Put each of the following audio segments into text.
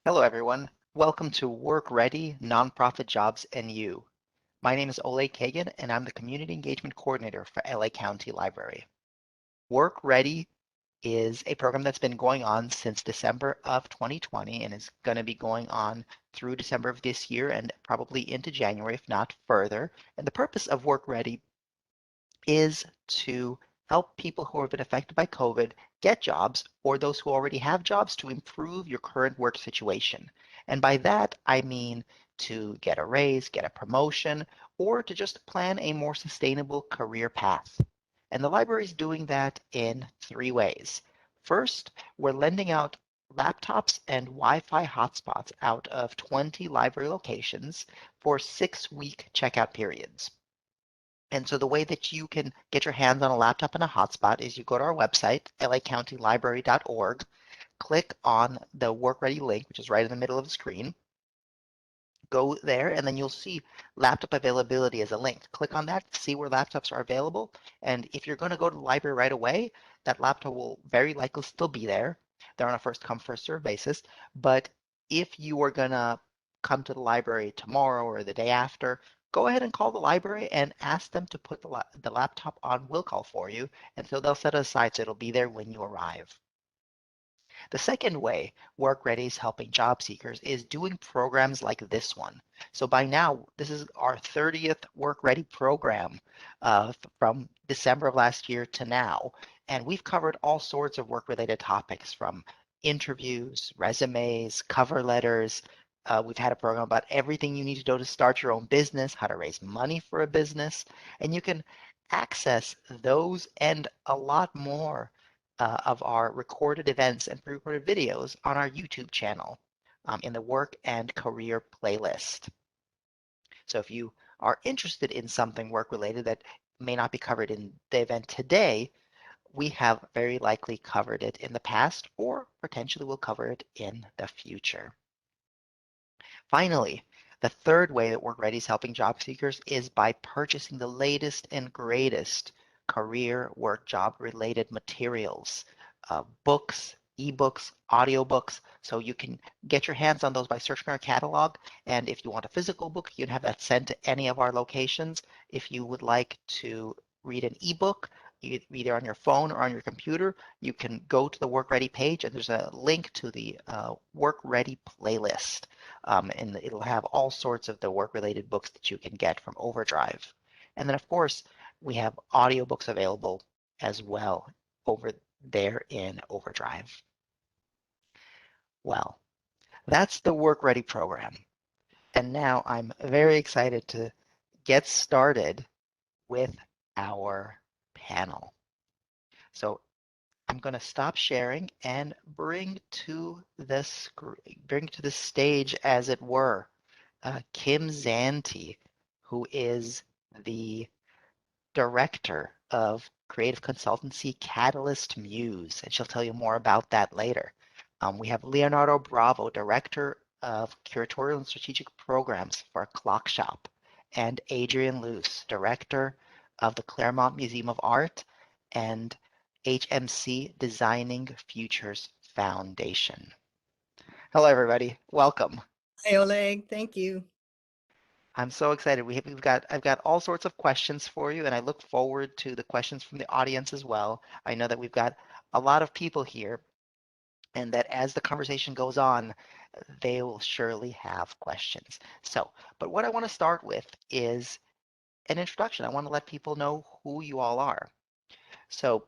Hello, everyone. Welcome to Work Ready Nonprofit Jobs and You. My name is Oleg Kagan, and I'm the Community Engagement Coordinator for LA County Library. Work Ready is a program that's been going on since December of 2020 and is going to be going on through December of this year and probably into January, if not further. And the purpose of Work Ready is to help people who have been affected by COVID get jobs, or those who already have jobs to improve your current work situation. And by that, I mean to get a raise, get a promotion, or to just plan a more sustainable career path. And the library is doing that in three ways. First, we're lending out laptops and Wi-Fi hotspots out of 20 library locations for 6-week checkout periods. And so the way that you can get your hands on a laptop and a hotspot is you go to our website, lacountylibrary.org, click on the Work Ready link, which is right in the middle of the screen. Go there, and then you'll see laptop availability as a link. Click on that, see where laptops are available. And if you're going to go to the library right away, that laptop will very likely still be there. They're on a first come, first serve basis. But if you are going to come to the library tomorrow or the day after, go ahead and call the library and ask them to put the laptop on will call for you. And so they'll set it aside so it'll be there when you arrive. The second way Work Ready is helping job seekers is doing programs like this one. So by now, this is our 30th Work Ready program from December of last year to now. And we've covered all sorts of work-related topics from interviews, resumes, cover letters. We've had a program about everything you need to know to start your own business, how to raise money for a business, and you can access those and a lot more of our recorded events and pre-recorded videos on our YouTube channel in the Work and Career playlist. So if you are interested in something work-related that may not be covered in the event today, we have very likely covered it in the past or potentially will cover it in the future. Finally, the third way that Work Ready is helping job seekers is by purchasing the latest and greatest career, work, job related materials, books, ebooks, audiobooks. So you can get your hands on those by searching our catalog. And if you want a physical book, you can have that sent to any of our locations. If you would like to read an ebook, either on your phone or on your computer, you can go to the Work Ready page and there's a link to the Work Ready playlist. And it'll have all sorts of the work-related books that you can get from Overdrive. And then, of course, we have audiobooks available as well over there in Overdrive. Well, that's the Work Ready program. And now I'm very excited to get started with our panel. So I'm going to stop sharing and bring to the stage, as it were, Kim Santi, who is the director of creative consultancy Catalyst Muse, and she'll tell you more about that later. We have Leonardo Bravo, director of curatorial and strategic programs for Clock Shop, and Adrien Luce, director of the Claremont Museum of Art and HMC Designing Futures Foundation. Hello, everybody. Welcome. Hi, Oleg. Thank you. I'm so excited. I've got all sorts of questions for you, and I look forward to the questions from the audience as well. I know that we've got a lot of people here, and that as the conversation goes on, they will surely have questions. So, but what I want to start with is an introduction. I want to let people know who you all are. So,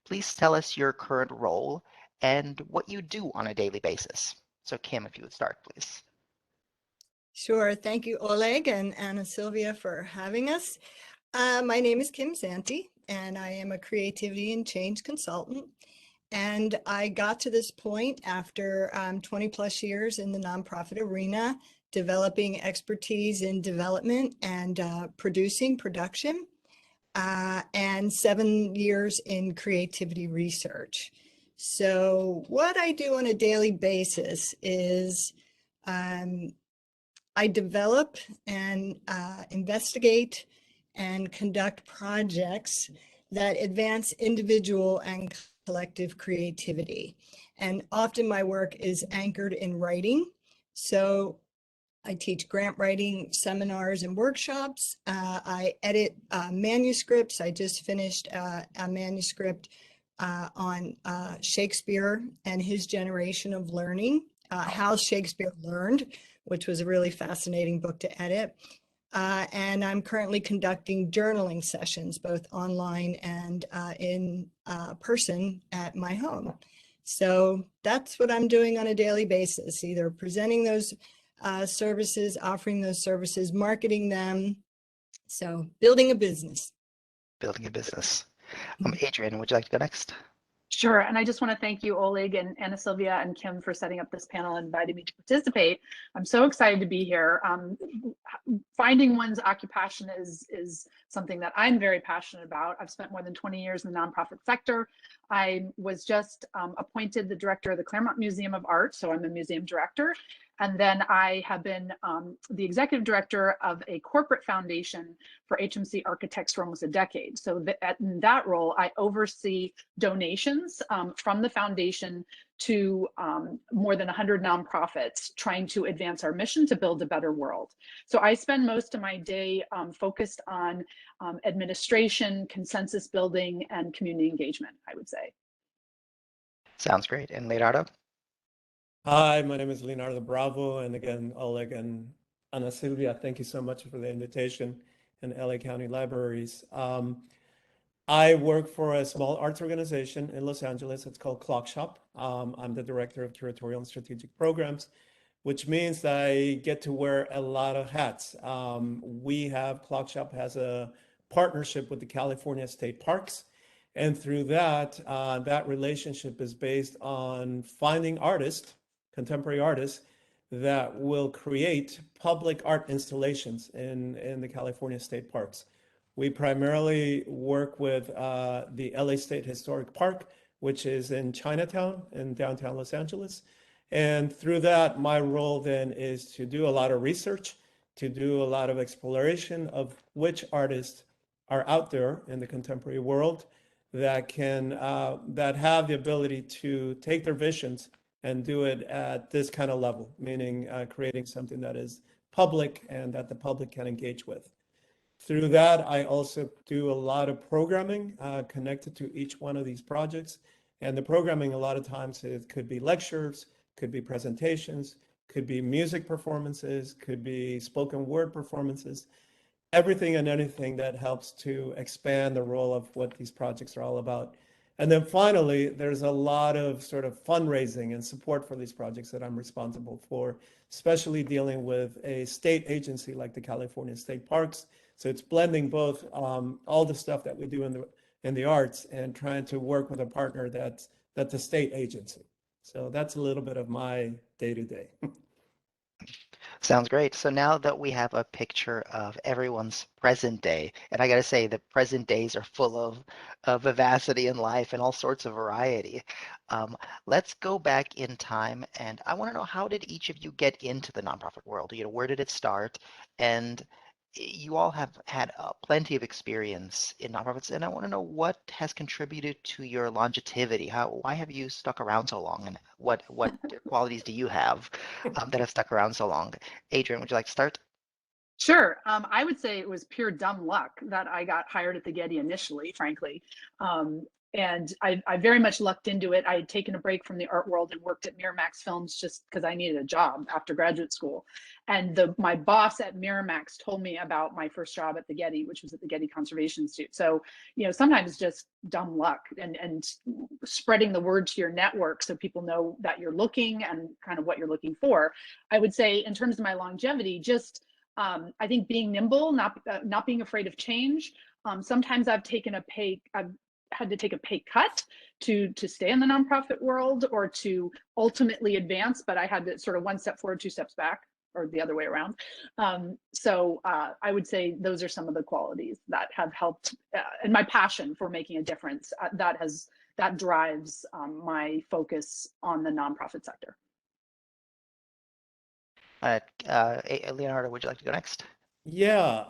please tell us your current role and what you do on a daily basis. So, Kim, if you would start, please. Sure. Thank you, Oleg and Anna Sylvia, for having us. My name is Kim Santi, and I am a creativity and change consultant. And I got to this point after 20 plus years in the nonprofit arena, developing expertise in development and production, and 7 years in creativity research. So what I do on a daily basis is I develop and investigate and conduct projects that advance individual and collective creativity. And often my work is anchored in writing. So I teach grant writing seminars and workshops. I edit manuscripts. I just finished a manuscript on Shakespeare and his generation of learning, how Shakespeare learned, which was a really fascinating book to edit. And I'm currently conducting journaling sessions, both online and in person at my home. So that's what I'm doing on a daily basis, either presenting those services, offering those services, marketing them. So building a business. Building a business. Adrien, would you like to go next? Sure. And I just want to thank you, Oleg and Anna Sylvia and Kim, for setting up this panel and inviting me to participate. I'm so excited to be here. Finding one's occupation is something that I'm very passionate about. I've spent more than 20 years in the nonprofit sector. I was just appointed the director of the Claremont Museum of Art, so I'm a museum director. And then I have been the executive director of a corporate foundation for HMC architects for almost a decade. So in that role, I oversee donations from the foundation to more than 100 nonprofits trying to advance our mission to build a better world. So I spend most of my day focused on administration, consensus building, and community engagement, I would say. Sounds great. And Leonardo? Hi, my name is Leonardo Bravo, and again, Oleg and Ana Silvia, thank you so much for the invitation in LA County Libraries. I work for a small arts organization in Los Angeles. It's called Clock Shop. I'm the director of curatorial and strategic programs, which means that I get to wear a lot of hats. Clock Shop has a partnership with the California State Parks. And through that, that relationship is based on finding artists, contemporary artists, that will create public art installations in the California State Parks. We primarily work with the LA State Historic Park, which is in Chinatown in downtown Los Angeles. And through that, my role then is to do a lot of research, to do a lot of exploration of which artists are out there in the contemporary world that have the ability to take their visions and do it at this kind of level, meaning creating something that is public and that the public can engage with. Through that, I also do a lot of programming connected to each one of these projects. And the programming, a lot of times, it could be lectures, could be presentations, could be music performances, could be spoken word performances, everything and anything that helps to expand the role of what these projects are all about. And then finally, there's a lot of sort of fundraising and support for these projects that I'm responsible for, especially dealing with a state agency like the California State Parks. So it's blending both all the stuff that we do in the arts and trying to work with a partner that's a state agency. So that's a little bit of my day-to-day. Sounds great. So now that we have a picture of everyone's present day, and I got to say the present days are full of vivacity in life and all sorts of variety. Let's go back in time, and I want to know, how did each of you get into the nonprofit world? Where did it start? And you all have had plenty of experience in nonprofits, and I want to know what has contributed to your longevity. Why have you stuck around so long, and what qualities do you have that have stuck around so long? Adrien, would you like to start? Sure. I would say it was pure dumb luck that I got hired at the Getty initially, frankly. And I very much lucked into it. I had taken a break from the art world and worked at Miramax Films just because I needed a job after graduate school. And my boss at Miramax told me about my first job at the Getty, which was at the Getty Conservation Institute. So, sometimes it's just dumb luck and spreading the word to your network so people know that you're looking and kind of what you're looking for. I would say in terms of my longevity, just I think being nimble, not being afraid of change. Sometimes I've had to take a pay cut to stay in the nonprofit world or to ultimately advance, but I had to sort of one step forward, two steps back, or the other way around. So I would say those are some of the qualities that have helped, and my passion for making a difference that drives my focus on the nonprofit sector. Leonardo, would you like to go next? Yeah,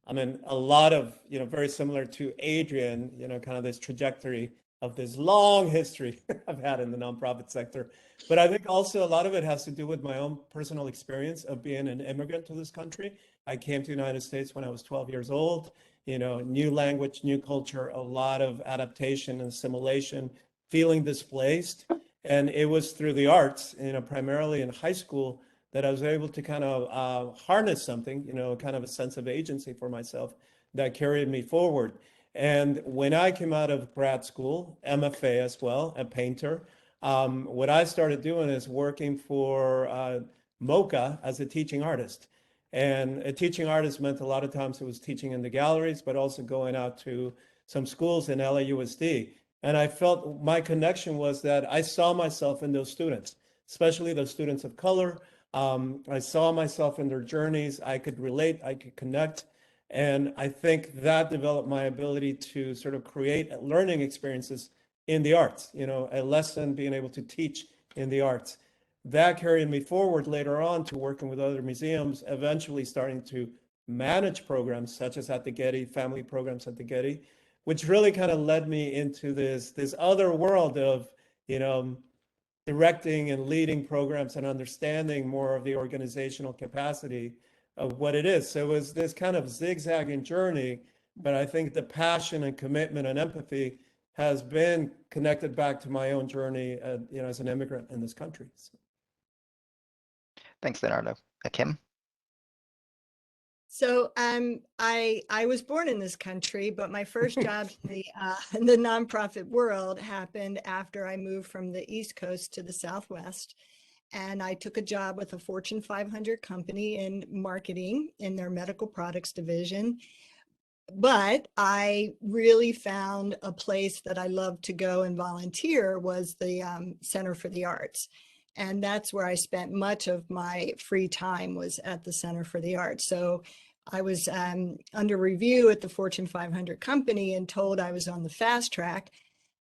I mean, a lot of, very similar to Adrien, kind of this trajectory. of this long history I've had in the nonprofit sector. But I think also a lot of it has to do with my own personal experience of being an immigrant to this country. I came to the United States when I was 12 years old, new language, new culture, a lot of adaptation and assimilation, feeling displaced. And it was through the arts, primarily in high school, that I was able to kind of harness something, kind of a sense of agency for myself that carried me forward. And when I came out of grad school, MFA as well, a painter, what I started doing is working for MoCA as a teaching artist. And a teaching artist meant a lot of times it was teaching in the galleries, but also going out to some schools in LAUSD. And I felt my connection was that I saw myself in those students, especially those students of color. I saw myself in their journeys. I could relate, I could connect. And I think that developed my ability to sort of create learning experiences in the arts, a lesson being able to teach in the arts. That carried me forward later on to working with other museums, eventually starting to manage programs such as at the Getty, family programs at the Getty, which really kind of led me into this other world of, directing and leading programs and understanding more of the organizational capacity of what it is. So it was this kind of zigzagging journey, but I think the passion and commitment and empathy has been connected back to my own journey, as an immigrant in this country. So. Thanks, Leonardo. Kim? So I was born in this country, but my first job in the nonprofit world happened after I moved from the East Coast to the Southwest. And I took a job with a Fortune 500 company in marketing in their medical products division. But I really found a place that I loved to go and volunteer was the Center for the Arts. And that's where I spent much of my free time was at the Center for the Arts. So I was under review at the Fortune 500 company and told I was on the fast track.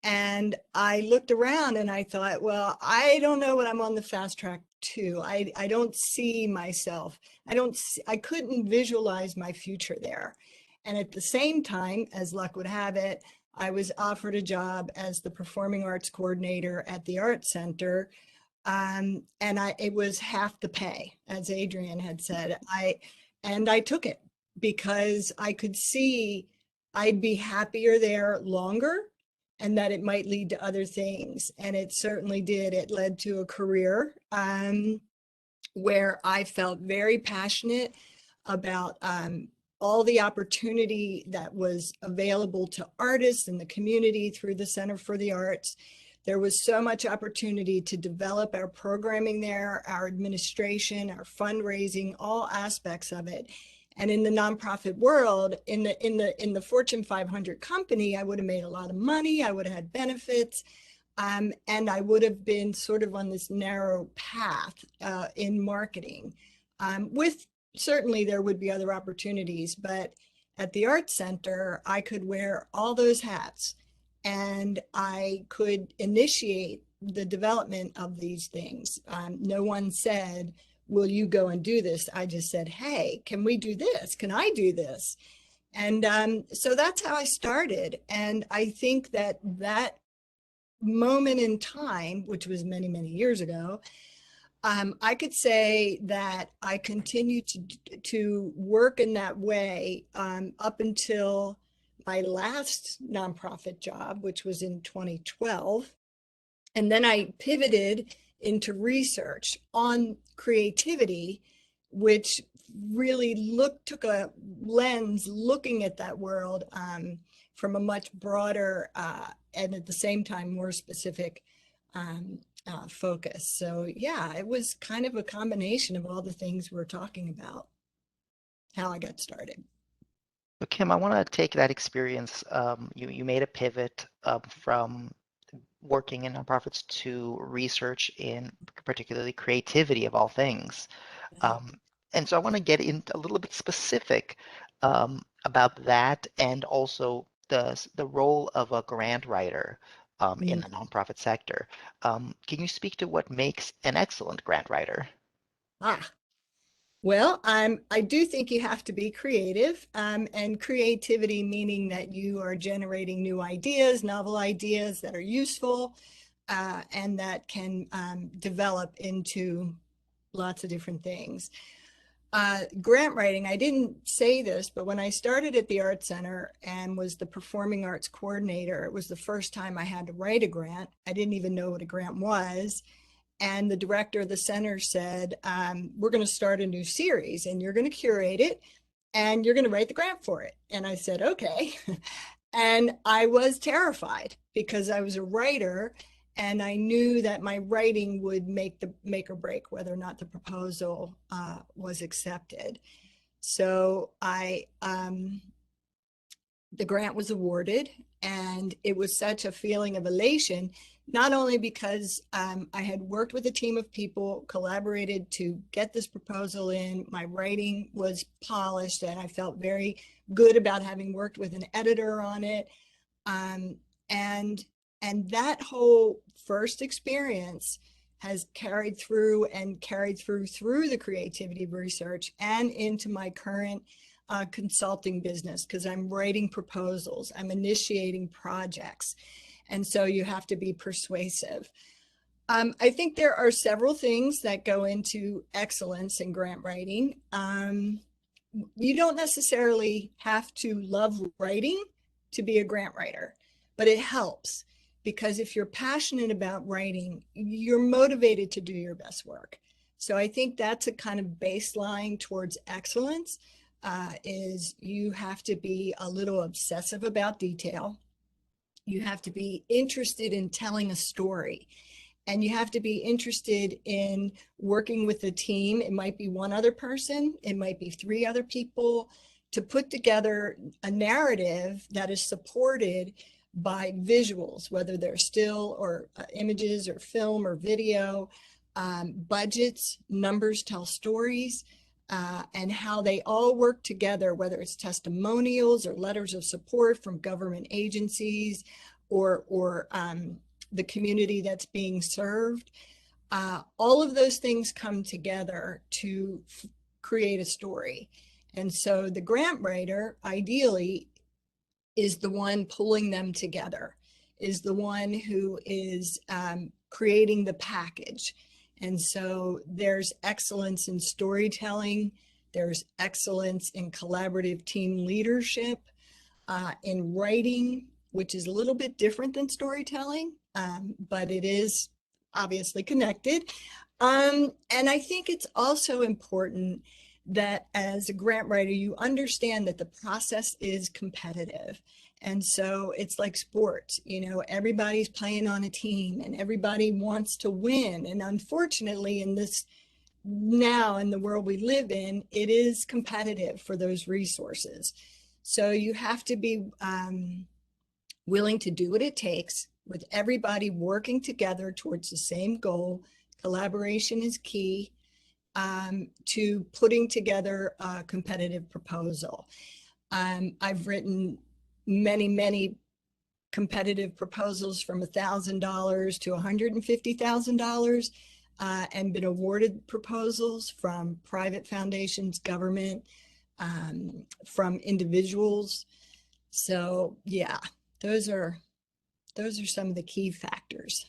And I looked around and I thought, well, I don't know what I'm on the fast track to. I don't see myself. I couldn't visualize my future there. And at the same time, as luck would have it, I was offered a job as the performing arts coordinator at the Art Center. And it was half the pay, as Adrien had said. I took it because I could see I'd be happier there longer and that it might lead to other things. And it certainly did. It led to a career where I felt very passionate about all the opportunity that was available to artists in the community through the Center for the Arts. There was so much opportunity to develop our programming there, our administration, our fundraising, all aspects of it. And in the nonprofit world, in the Fortune 500 company, I would have made a lot of money. I would have had benefits. And I would have been sort of on this narrow path in marketing. With certainly there would be other opportunities, but at the Art Center, I could wear all those hats and I could initiate the development of these things. No one said, will you go and do this? I just said, hey, can we do this? Can I do this? And so that's how I started. And I think that moment in time, which was many, many years ago, I could say that I continued to work in that way up until my last nonprofit job, which was in 2012. And then I pivoted into research on creativity, which really took a lens looking at that world from a much broader and at the same time more specific focus. So yeah, it was kind of a combination of all the things we're talking about, how I got started. So Kim, I want to take that experience. You made a pivot from working in nonprofits to research in particularly creativity of all things. And so I want to get in a little bit specific about that and also the role of a grant writer in the nonprofit sector. Can you speak to what makes an excellent grant writer? Well, I do think you have to be creative, and creativity meaning that you are generating new ideas, novel ideas that are useful, and that can develop into lots of different things. Grant writing, I didn't say this, but when I started at the Art Center and was the performing arts coordinator, it was the first time I had to write a grant. I didn't even know what a grant was. And the director of the center said, we're going to start a new series and you're going to curate it and you're going to write the grant for it. And I said, okay. And I was terrified because I was a writer and I knew that my writing would make or break whether or not the proposal was accepted. So the grant was awarded, and it was such a feeling of elation, not only because I had worked with a team of people, collaborated to get this proposal in, my writing was polished, and I felt very good about having worked with an editor on it. Um, and and that whole first experience has carried through through the creativity research and into my current consulting business, because I'm writing proposals, I'm initiating projects, and so you have to be persuasive. I think there are several things that go into excellence in grant writing. You don't necessarily have to love writing to be a grant writer, but it helps, because if you're passionate about writing, you're motivated to do your best work. So I think that's a kind of baseline towards excellence, is you have to be a little obsessive about detail. You have to be interested in telling a story, and you have to be interested in working with a team. It might be one other person, it might be three other people, to put together a narrative that is supported by visuals, whether they're still or images or film or video. Budgets, numbers tell stories, and how they all work together, whether it's testimonials or letters of support from government agencies or the community that's being served. All of those things come together to create a story. And so the grant writer ideally is the one pulling them together, is the one who is creating the package. And so there's excellence in storytelling, there's excellence in collaborative team leadership, in writing, which is a little bit different than storytelling, but it is obviously connected. And I think it's also important that as a grant writer, you understand that the process is competitive. And so it's like sports, everybody's playing on a team and everybody wants to win. And unfortunately, in the world we live in, it is competitive for those resources. So you have to be willing to do what it takes, with everybody working together towards the same goal. Collaboration is key to putting together a competitive proposal. I've written many competitive proposals from $1,000 to $150,000, and been awarded proposals from private foundations, government, from individuals. So yeah, those are some of the key factors.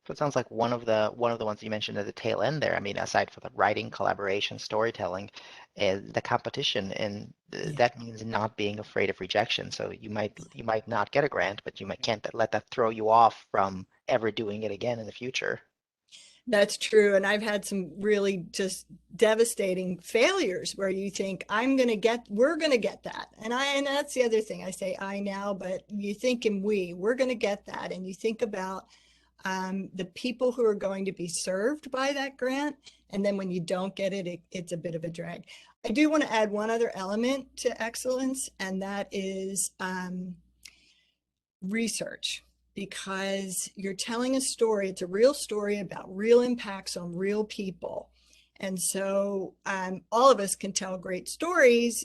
So it sounds like one of the ones you mentioned at the tail end there. I mean, aside from the writing, collaboration, storytelling, is the competition, and that means not being afraid of rejection. So you might not get a grant, but can't let that throw you off from ever doing it again in the future. That's true. And I've had some really just devastating failures where you think, we're going to get that. And that's the other thing. I say I now, but you think in we're going to get that. And you think about the people who are going to be served by that grant. And then when you don't get it, it's a bit of a drag. I do want to add one other element to excellence, and that is research, because you're telling a story. It's a real story about real impacts on real people. And so all of us can tell great stories,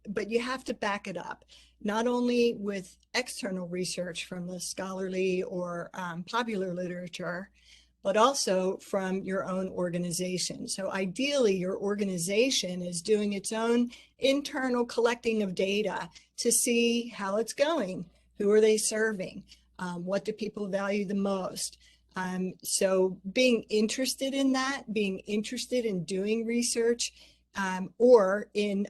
but you have to back it up, not only with external research from the scholarly or popular literature, but also from your own organization. So ideally, your organization is doing its own internal collecting of data to see how it's going. Who are they serving? What do people value the most? So being interested in that, being interested in doing research, or in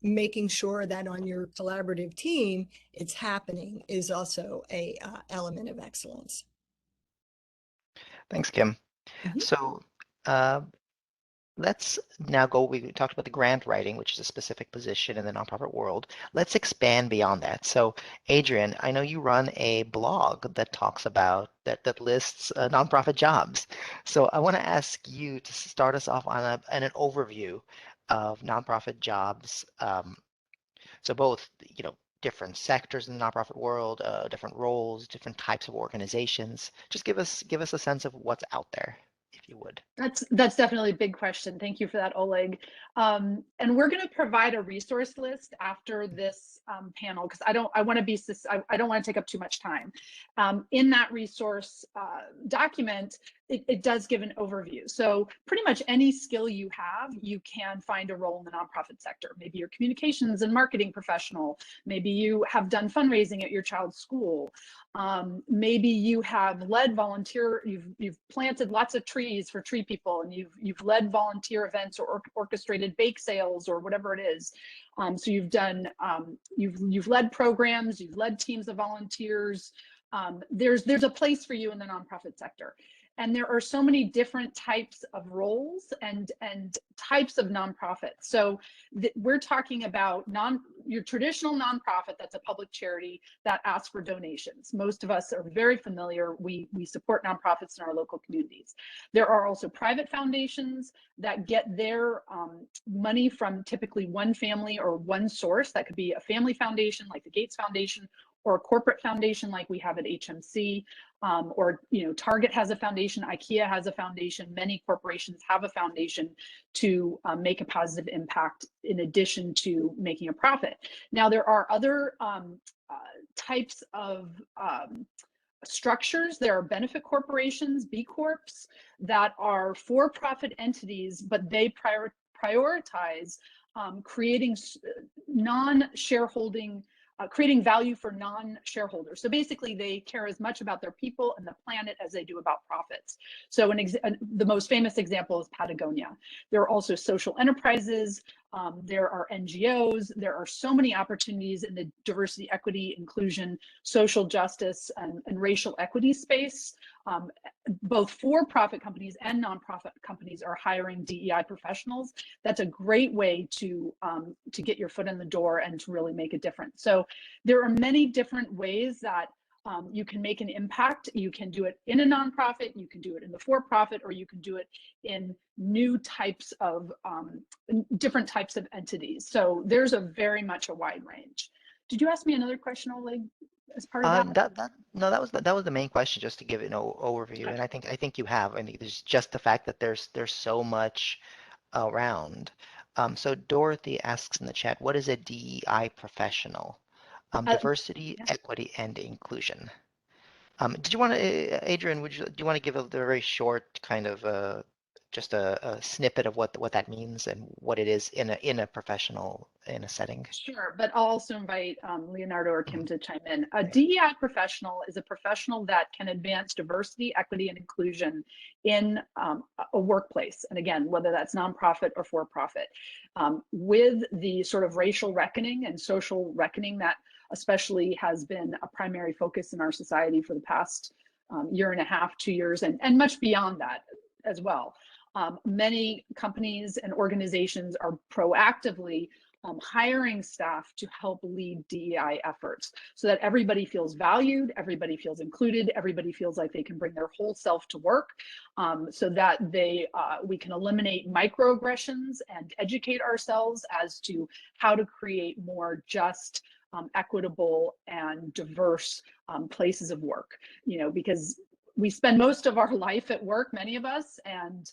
making sure that on your collaborative team it's happening is also a element of excellence. Thanks, Kim. Mhm. So let's now go, we talked about the grant writing, which is a specific position in the nonprofit world. Let's expand beyond that. So Adrien, I know you run a blog that talks about, that lists nonprofit jobs. So I want to ask you to start us off on an overview of nonprofit jobs. So both, different sectors in the nonprofit world, different roles, different types of organizations. Just give us a sense of what's out there, if you would. That's definitely a big question. Thank you for that, Oleg. And we're going to provide a resource list after this panel, because I don't want to take up too much time. In that resource document, it does give an overview. So pretty much any skill you have, you can find a role in the nonprofit sector. Maybe you're a communications and marketing professional. Maybe you have done fundraising at your child's school. Maybe you have led volunteer, you've planted lots of trees for tree people, and you've led volunteer events or orchestrated bake sales or whatever it is. So you've done, you've led programs, you've led teams of volunteers. There's a place for you in the nonprofit sector. And there are so many different types of roles and types of nonprofits. So we're talking about your traditional nonprofit that's a public charity that asks for donations. Most of us are very familiar. We support nonprofits in our local communities. There are also private foundations that get their money from typically one family or one source. That could be a family foundation like the Gates Foundation, or a corporate foundation like we have at HMC, or Target has a foundation, IKEA has a foundation, many corporations have a foundation to make a positive impact in addition to making a profit. Now there are other types of structures. There are benefit corporations, B Corps, that are for-profit entities, but they prioritize creating non-shareholding, creating value for non-shareholders. So basically they care as much about their people and the planet as they do about profits. So the most famous example is Patagonia. There are also social enterprises, there are NGOs, there are so many opportunities in the diversity, equity, inclusion, social justice, and racial equity space. Both for-profit companies and nonprofit companies are hiring DEI professionals. That's a great way to get your foot in the door and to really make a difference. So there are many different ways that you can make an impact. You can do it in a nonprofit, you can do it in the for-profit, or you can do it in new types of different types of entities. So there's a very much a wide range. Did you ask me another question, Oleg, as part of that? No, that was the main question, just to give an overview. Okay. And I think you have. I think there's just the fact that there's so much around. So Dorothy asks in the chat, what is a DEI professional? Diversity, Yeah. equity, and inclusion. Did you want to, Adrien, do you want to give a very short kind of just a snippet of what that means and what it is in a professional, in a setting? Sure, but I'll also invite Leonardo or Kim to chime in. A DEI professional is a professional that can advance diversity, equity, and inclusion in a workplace. And again, whether that's nonprofit or for-profit. With the sort of racial reckoning and social reckoning that especially has been a primary focus in our society for the past year and a half, 2 years, and much beyond that as well. Many companies and organizations are proactively hiring staff to help lead DEI efforts so that everybody feels valued, everybody feels included, everybody feels like they can bring their whole self to work, so that we can eliminate microaggressions and educate ourselves as to how to create more just, equitable, and diverse places of work. Because we spend most of our life at work, many of us, and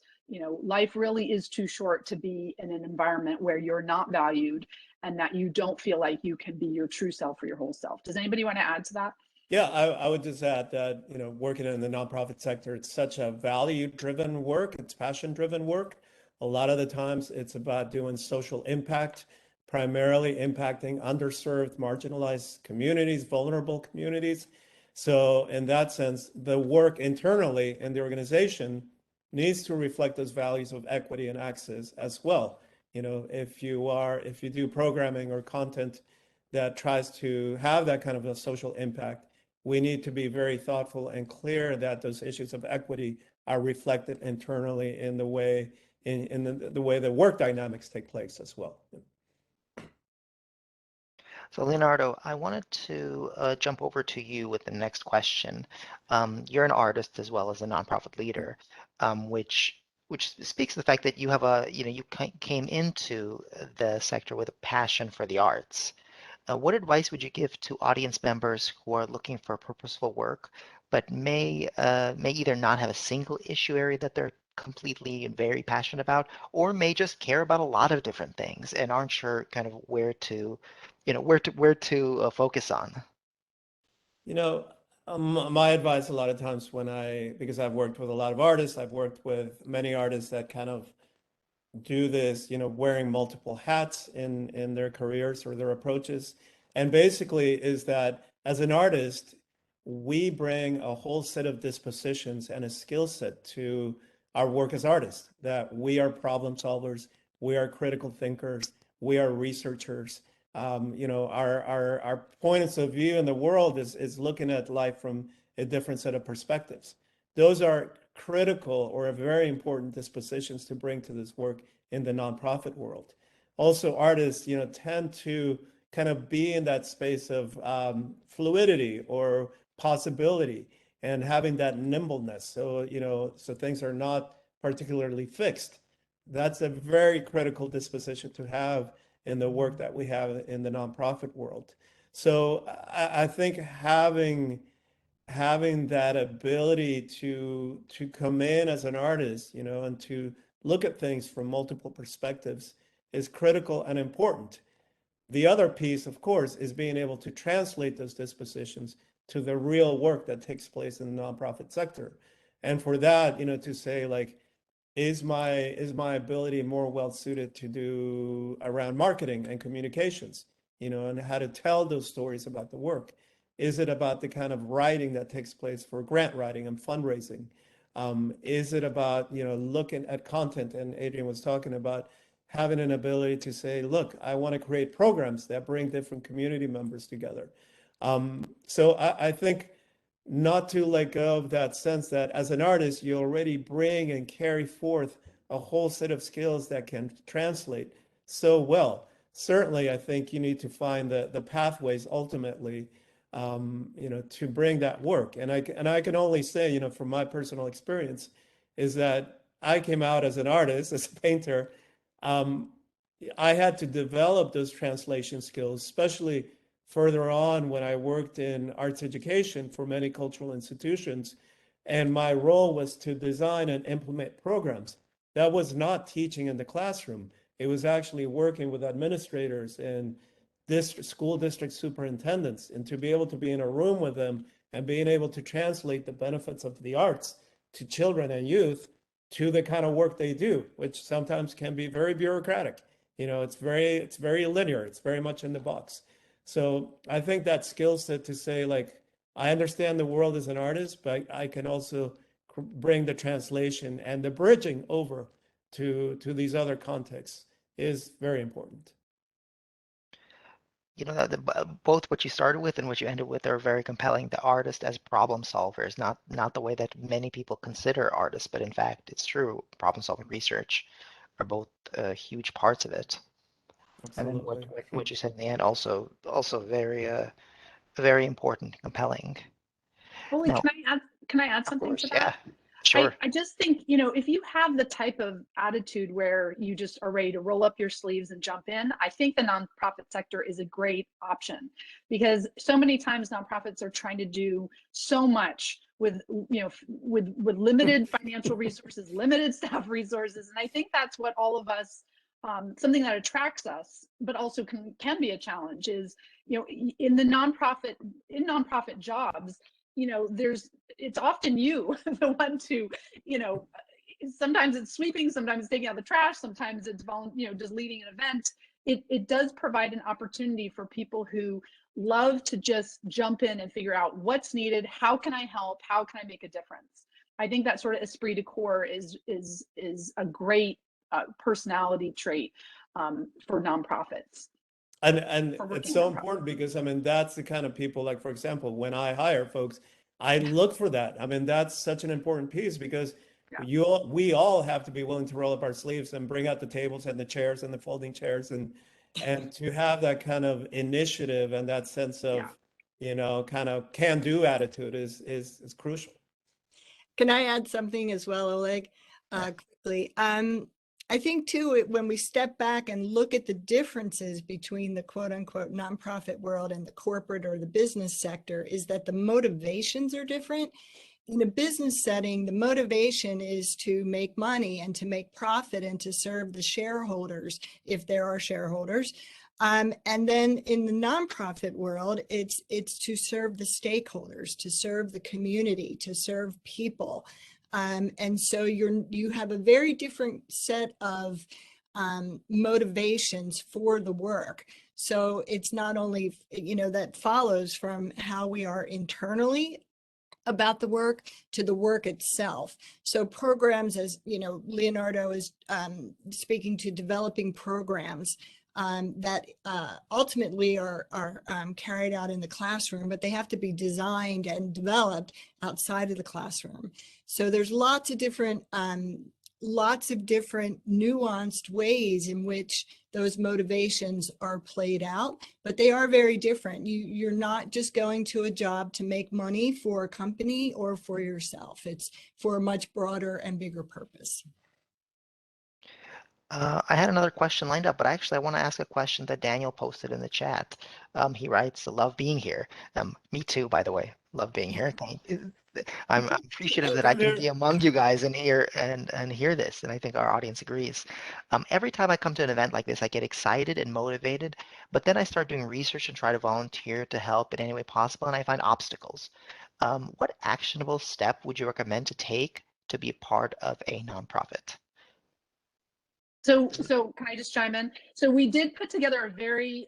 life really is too short to be in an environment where you're not valued and that you don't feel like you can be your true self or your whole self. Does anybody want to add to that? Yeah, I would just add that, working in the nonprofit sector, it's such a value-driven work, it's passion-driven work. A lot of the times it's about doing social impact, primarily impacting underserved, marginalized communities, vulnerable communities. So in that sense, the work internally in the organization needs to reflect those values of equity and access as well. If you do programming or content that tries to have that kind of a social impact, we need to be very thoughtful and clear that those issues of equity are reflected internally in the way the way the work dynamics take place as well. So Leonardo, I wanted to jump over to you with the next question. You're an artist as well as a nonprofit leader, which speaks to the fact that you have you came into the sector with a passion for the arts. What advice would you give to audience members who are looking for purposeful work, but may either not have a single issue area that they're completely and very passionate about, or may just care about a lot of different things and aren't sure kind of where to focus on? You know, my advice a lot of times because I've worked with a lot of artists, I've worked with many artists that kind of do this, wearing multiple hats in their careers or their approaches. And basically is that as an artist, we bring a whole set of dispositions and a skill set to our work as artists, that we are problem solvers, we are critical thinkers, we are researchers. Our points of view in the world is looking at life from a different set of perspectives. Those are critical or very important dispositions to bring to this work in the nonprofit world. Also, artists, tend to kind of be in that space of fluidity or possibility and having that nimbleness. So things are not particularly fixed. That's a very critical disposition to have in the work that we have in the nonprofit world. So I think having that ability to come in as an artist, and to look at things from multiple perspectives is critical and important. The other piece, of course, is being able to translate those dispositions to the real work that takes place in the nonprofit sector. And for that, to say like, is my ability more well suited to do around marketing and communications, and how to tell those stories about the work? Is it about the kind of writing that takes place for grant writing and fundraising? Is it about, looking at content? And Adrien was talking about having an ability to say, look, I want to create programs that bring different community members together. So I think not to let go of that sense that as an artist, you already bring and carry forth a whole set of skills that can translate so well. Certainly, I think you need to find the pathways ultimately, to bring that work. And I can only say, from my personal experience, is that I came out as an artist, as a painter. I had to develop those translation skills, especially further on when I worked in arts education for many cultural institutions. And my role was to design and implement programs. That was not teaching in the classroom. It was actually working with administrators and school district superintendents, and to be able to be in a room with them and being able to translate the benefits of the arts to children and youth to the kind of work they do, which sometimes can be very bureaucratic. It's very linear. It's very much in the box. So I think that skill set to say, like, I understand the world as an artist, but I can also bring the translation and the bridging over to these other contexts is very important. Both what you started with and what you ended with are very compelling. The artist as problem solvers, not the way that many people consider artists, but in fact, it's true. Problem solving research are both huge parts of it. And then what Absolutely. what you said in the end also very important, compelling. Oli, Now, can I add of something to course, that? yeah, sure. I just think, if you have the type of attitude where you just are ready to roll up your sleeves and jump in, I think the nonprofit sector is a great option, because so many times nonprofits are trying to do so much with with limited financial resources, limited staff resources. And I think that's what all of us something that attracts us, but also can be a challenge is, in nonprofit jobs, it's often you, the one to, sometimes it's sweeping, sometimes it's taking out the trash, sometimes it's just leading an event. It does provide an opportunity for people who love to just jump in and figure out what's needed, how can I help, how can I make a difference. I think that sort of esprit de corps is a great personality trait for nonprofits. And it's so important because, I mean, that's the kind of people, like, for example, when I hire folks, I look for that. I mean, that's such an important piece because we all have to be willing to roll up our sleeves and bring out the tables and the chairs and the folding chairs and to have that kind of initiative and that sense of, kind of can-do attitude is crucial. Can I add something as well, Oleg, quickly? I think too, when we step back and look at the differences between the quote unquote nonprofit world and the corporate or the business sector, is that the motivations are different. In a business setting, the motivation is to make money and to make profit and to serve the shareholders, if there are shareholders. And then in the nonprofit world, it's to serve the stakeholders, to serve the community, to serve people. And so you have a very different set of motivations for the work. So it's not only, that follows from how we are internally about the work to the work itself. So programs, as Leonardo is speaking to, developing programs that ultimately are carried out in the classroom, but they have to be designed and developed outside of the classroom. So there's lots of different nuanced ways in which those motivations are played out, but they are very different. You're not just going to a job to make money for a company or for yourself. It's for a much broader and bigger purpose. I had another question lined up, but actually I want to ask a question that Daniel posted in the chat. He writes, "Love being here." Me too, by the way. Love being here. I'm appreciative that I can be among you guys and hear this, and I think our audience agrees. Every time I come to an event like this, I get excited and motivated, but then I start doing research and try to volunteer to help in any way possible, and I find obstacles. What actionable step would you recommend to take to be a part of a nonprofit? So can I just chime in? So we did put together a very,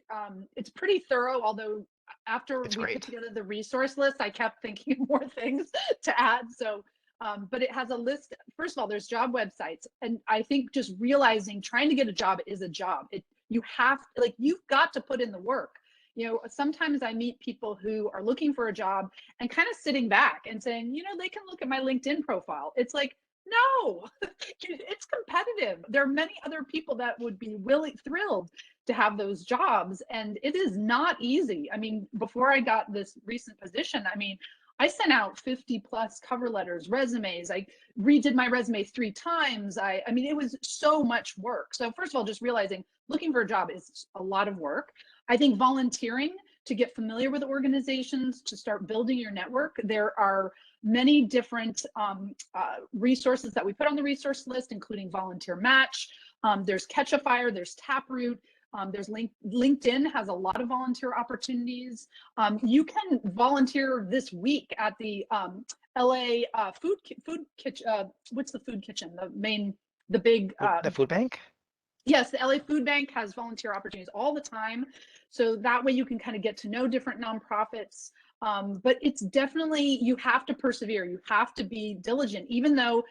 it's pretty thorough, although after we put together the resource list, I kept thinking of more things to add. So, but it has a list. First of all, there's job websites. And I think just realizing trying to get a job is a job. You've got to put in the work. Sometimes I meet people who are looking for a job and kind of sitting back and saying, they can look at my LinkedIn profile. It's like, no, it's competitive. There are many other people that would be thrilled to have those jobs. And it is not easy. I mean, before I got this recent position, I sent out 50 plus cover letters, resumes. I redid my resume 3 times. It was so much work. So first of all, just realizing looking for a job is a lot of work. I think volunteering to get familiar with organizations, to start building your network. There are many different resources that we put on the resource list, including Volunteer Match. There's Catch a Fire, there's Taproot. There's LinkedIn has a lot of volunteer opportunities. You can volunteer this week at the LA food kitchen. What's the food kitchen? The big the food bank. Yes, the LA Food Bank has volunteer opportunities all the time. So that way you can kind of get to know different nonprofits. But it's definitely, you have to persevere. You have to be diligent, even though,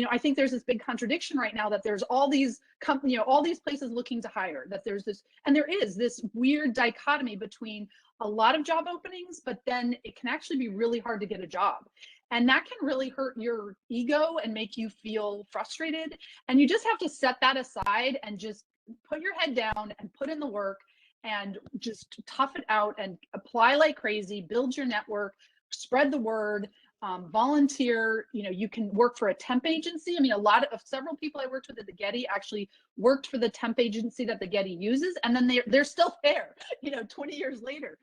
I think there's this big contradiction right now that there's all these companies, all these places looking to hire, that there is this weird dichotomy between a lot of job openings, but then it can actually be really hard to get a job. And that can really hurt your ego and make you feel frustrated. And you just have to set that aside and just put your head down and put in the work and just tough it out and apply like crazy, build your network, spread the word, volunteer. You can work for a temp agency. Several people I worked with at the Getty actually worked for the temp agency that the Getty uses, and then they're still there, 20 years later.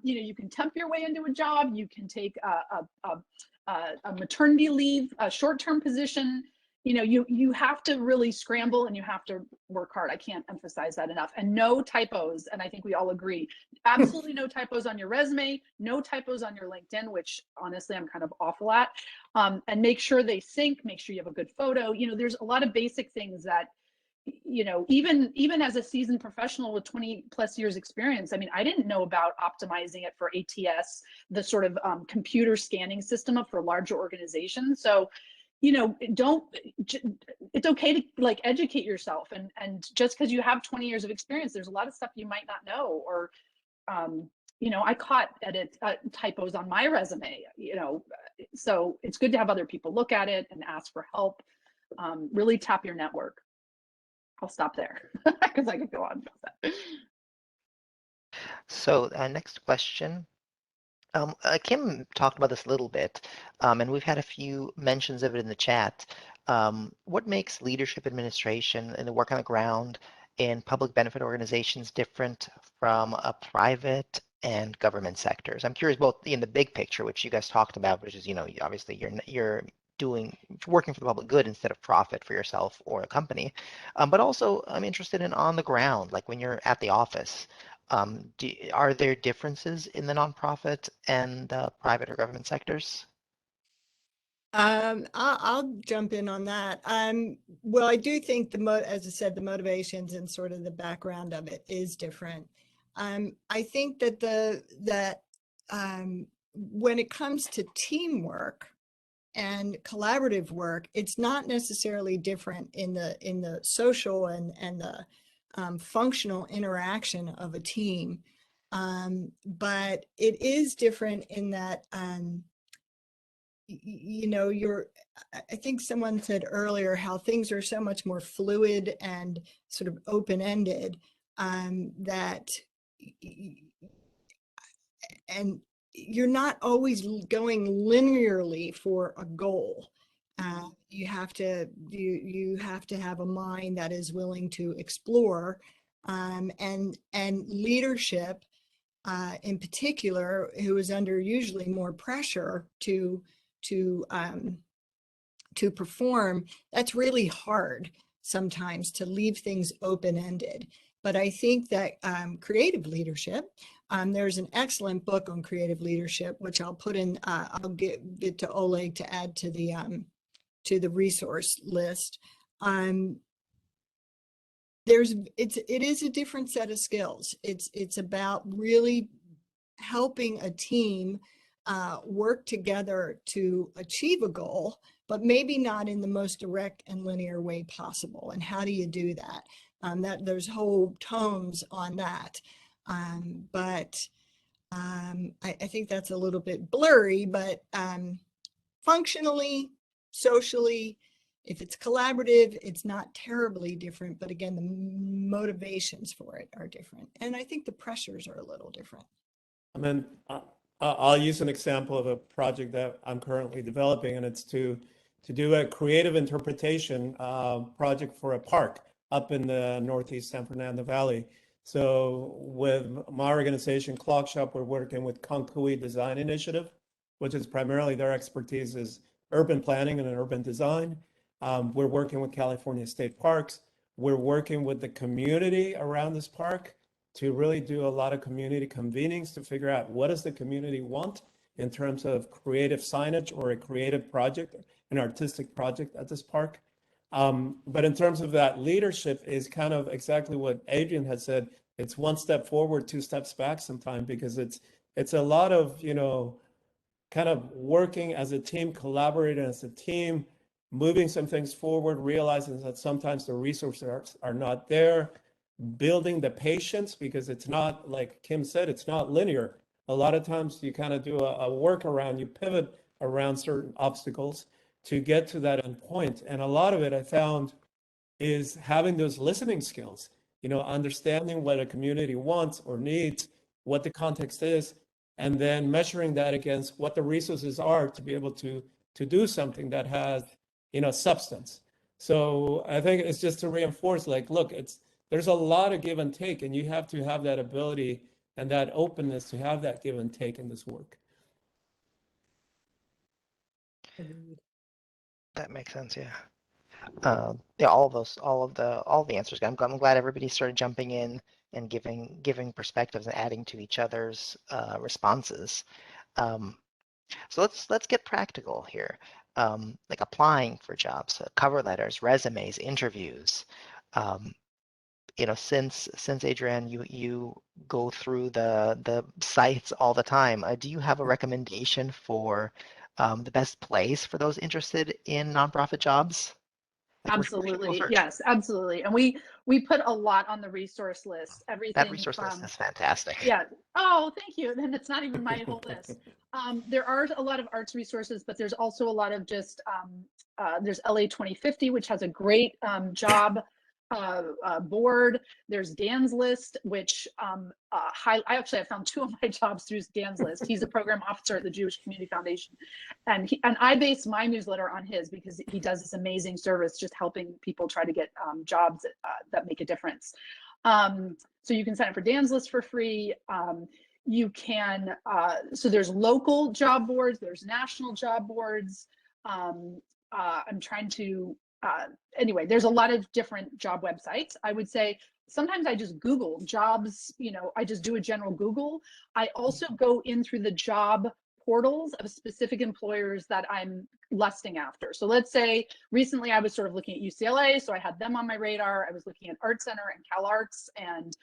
You can temp your way into a job. You can take a maternity leave, a short-term position. you have to really scramble and you have to work hard. I can't emphasize that enough. And no typos. And I think we all agree, absolutely no typos on your resume, no typos on your LinkedIn, which honestly I'm kind of awful at. And make sure they sync, make sure you have a good photo. There's a lot of basic things that, even as a seasoned professional with 20 plus years experience, I mean, I didn't know about optimizing it for ATS, the sort of computer scanning system for larger organizations. So it's okay to like educate yourself, and just because you have 20 years of experience, there's a lot of stuff you might not know, or I caught typos on my resume, so it's good to have other people look at it and ask for help. Really tap your network. I'll stop there because I could go on about that. So next question. Kim talked about this a little bit, and we've had a few mentions of it in the chat. What makes leadership administration and the work on the ground in public benefit organizations different from a private and government sectors? I'm curious both in the big picture, which you guys talked about, which is, obviously you're working for the public good instead of profit for yourself or a company. But also I'm interested in on the ground, like when you're at the office. Are there differences in the nonprofit and private or government sectors? I'll jump in on that. Well, I do think as I said, the motivations and sort of the background of it is different. I think that when it comes to teamwork and collaborative work, it's not necessarily different in the social and the functional interaction of a team, but it is different in that I think someone said earlier how things are so much more fluid and sort of open-ended, that and you're not always going linearly for a goal. You have to have a mind that is willing to explore, and leadership in particular, who is under usually more pressure to perform. That's really hard sometimes, to leave things open-ended. But I think that creative leadership, there's an excellent book on creative leadership, which I'll put in, I'll give it to Oleg to add to the resource list. It is a different set of skills. It's about really helping a team work together to achieve a goal, but maybe not in the most direct and linear way possible. And how do you do that? That there's whole tomes on that. But I think that's a little bit blurry, but functionally, socially, if it's collaborative, it's not terribly different. But again, the motivations for it are different. And I think the pressures are a little different. I mean, I'll use an example of a project that I'm currently developing, and it's to do a creative interpretation project for a park up in the Northeast San Fernando Valley. So with my organization, Clock Shop, we're working with Concui Design Initiative, which is primarily their expertise is urban planning and urban design. We're working with California State Parks. We're working with the community around this park to really do a lot of community convenings to figure out what does the community want in terms of creative signage or a creative project, an artistic project at this park. But in terms of that leadership is kind of exactly what Adrien had said. It's one step forward, two steps back sometimes, because it's a lot of, kind of working as a team, collaborating as a team, moving some things forward, realizing that sometimes the resources are not there, building the patience, because it's not, like Kim said, it's not linear. A lot of times you kind of do a workaround, you pivot around certain obstacles to get to that end point. And a lot of it I found is having those listening skills, understanding what a community wants or needs, what the context is, and then measuring that against what the resources are to be able to do something that has, substance. So I think it's just to reinforce, like, look, there's a lot of give and take, and you have to have that ability and that openness to have that give and take in this work. That makes sense, yeah. Yeah, all the answers. I'm glad everybody started jumping in and giving perspectives and adding to each other's responses. Um, so let's get practical here. Like applying for jobs, cover letters, resumes, interviews. Um, since Adrian, you go through the sites all the time, do you have a recommendation for the best place for those interested in nonprofit jobs? Like where should people Absolutely. search? Yes, absolutely. And we put a lot on the resource list, That everything resource list from, is fantastic. yeah. Oh, thank you. And it's not even my whole list. There are a lot of arts resources, but there's also a lot of just, there's LA 2050, which has a great job board. There's Dan's List, which I actually have found two of my jobs through Dan's List. He's a program officer at the Jewish Community Foundation, and I base my newsletter on his because he does this amazing service, just helping people try to get jobs that make a difference. So you can sign up for Dan's List for free. You can, so there's local job boards, there's national job boards. I'm trying to, anyway, there's a lot of different job websites. I would say sometimes I just Google jobs, I just do a general Google. I also go in through the job portals of specific employers that I'm lusting after. So let's say recently I was sort of looking at UCLA, so I had them on my radar. I was looking at Art Center and Cal Arts and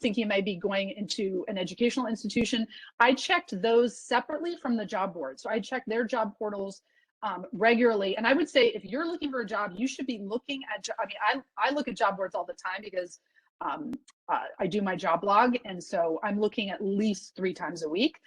thinking maybe going into an educational institution. I checked those separately from the job board. So I checked their job portals regularly. And I would say if you're looking for a job, you should be looking at, I look at job boards all the time because I do my job blog. And so I'm looking at least 3 times a week.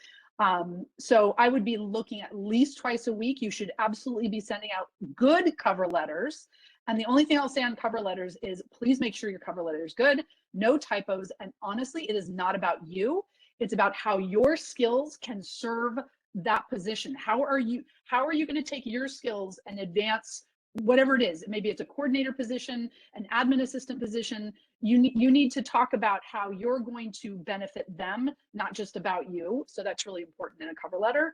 So I would be looking at least twice a week. You should absolutely be sending out good cover letters. And the only thing I'll say on cover letters is please make sure your cover letter is good, no typos. And honestly, it is not about you. It's about how your skills can serve that position. How are you going to take your skills and advance whatever it is? Maybe it's a coordinator position, an admin assistant position. You need to talk about how you're going to benefit them, not just about you. So that's really important in a cover letter.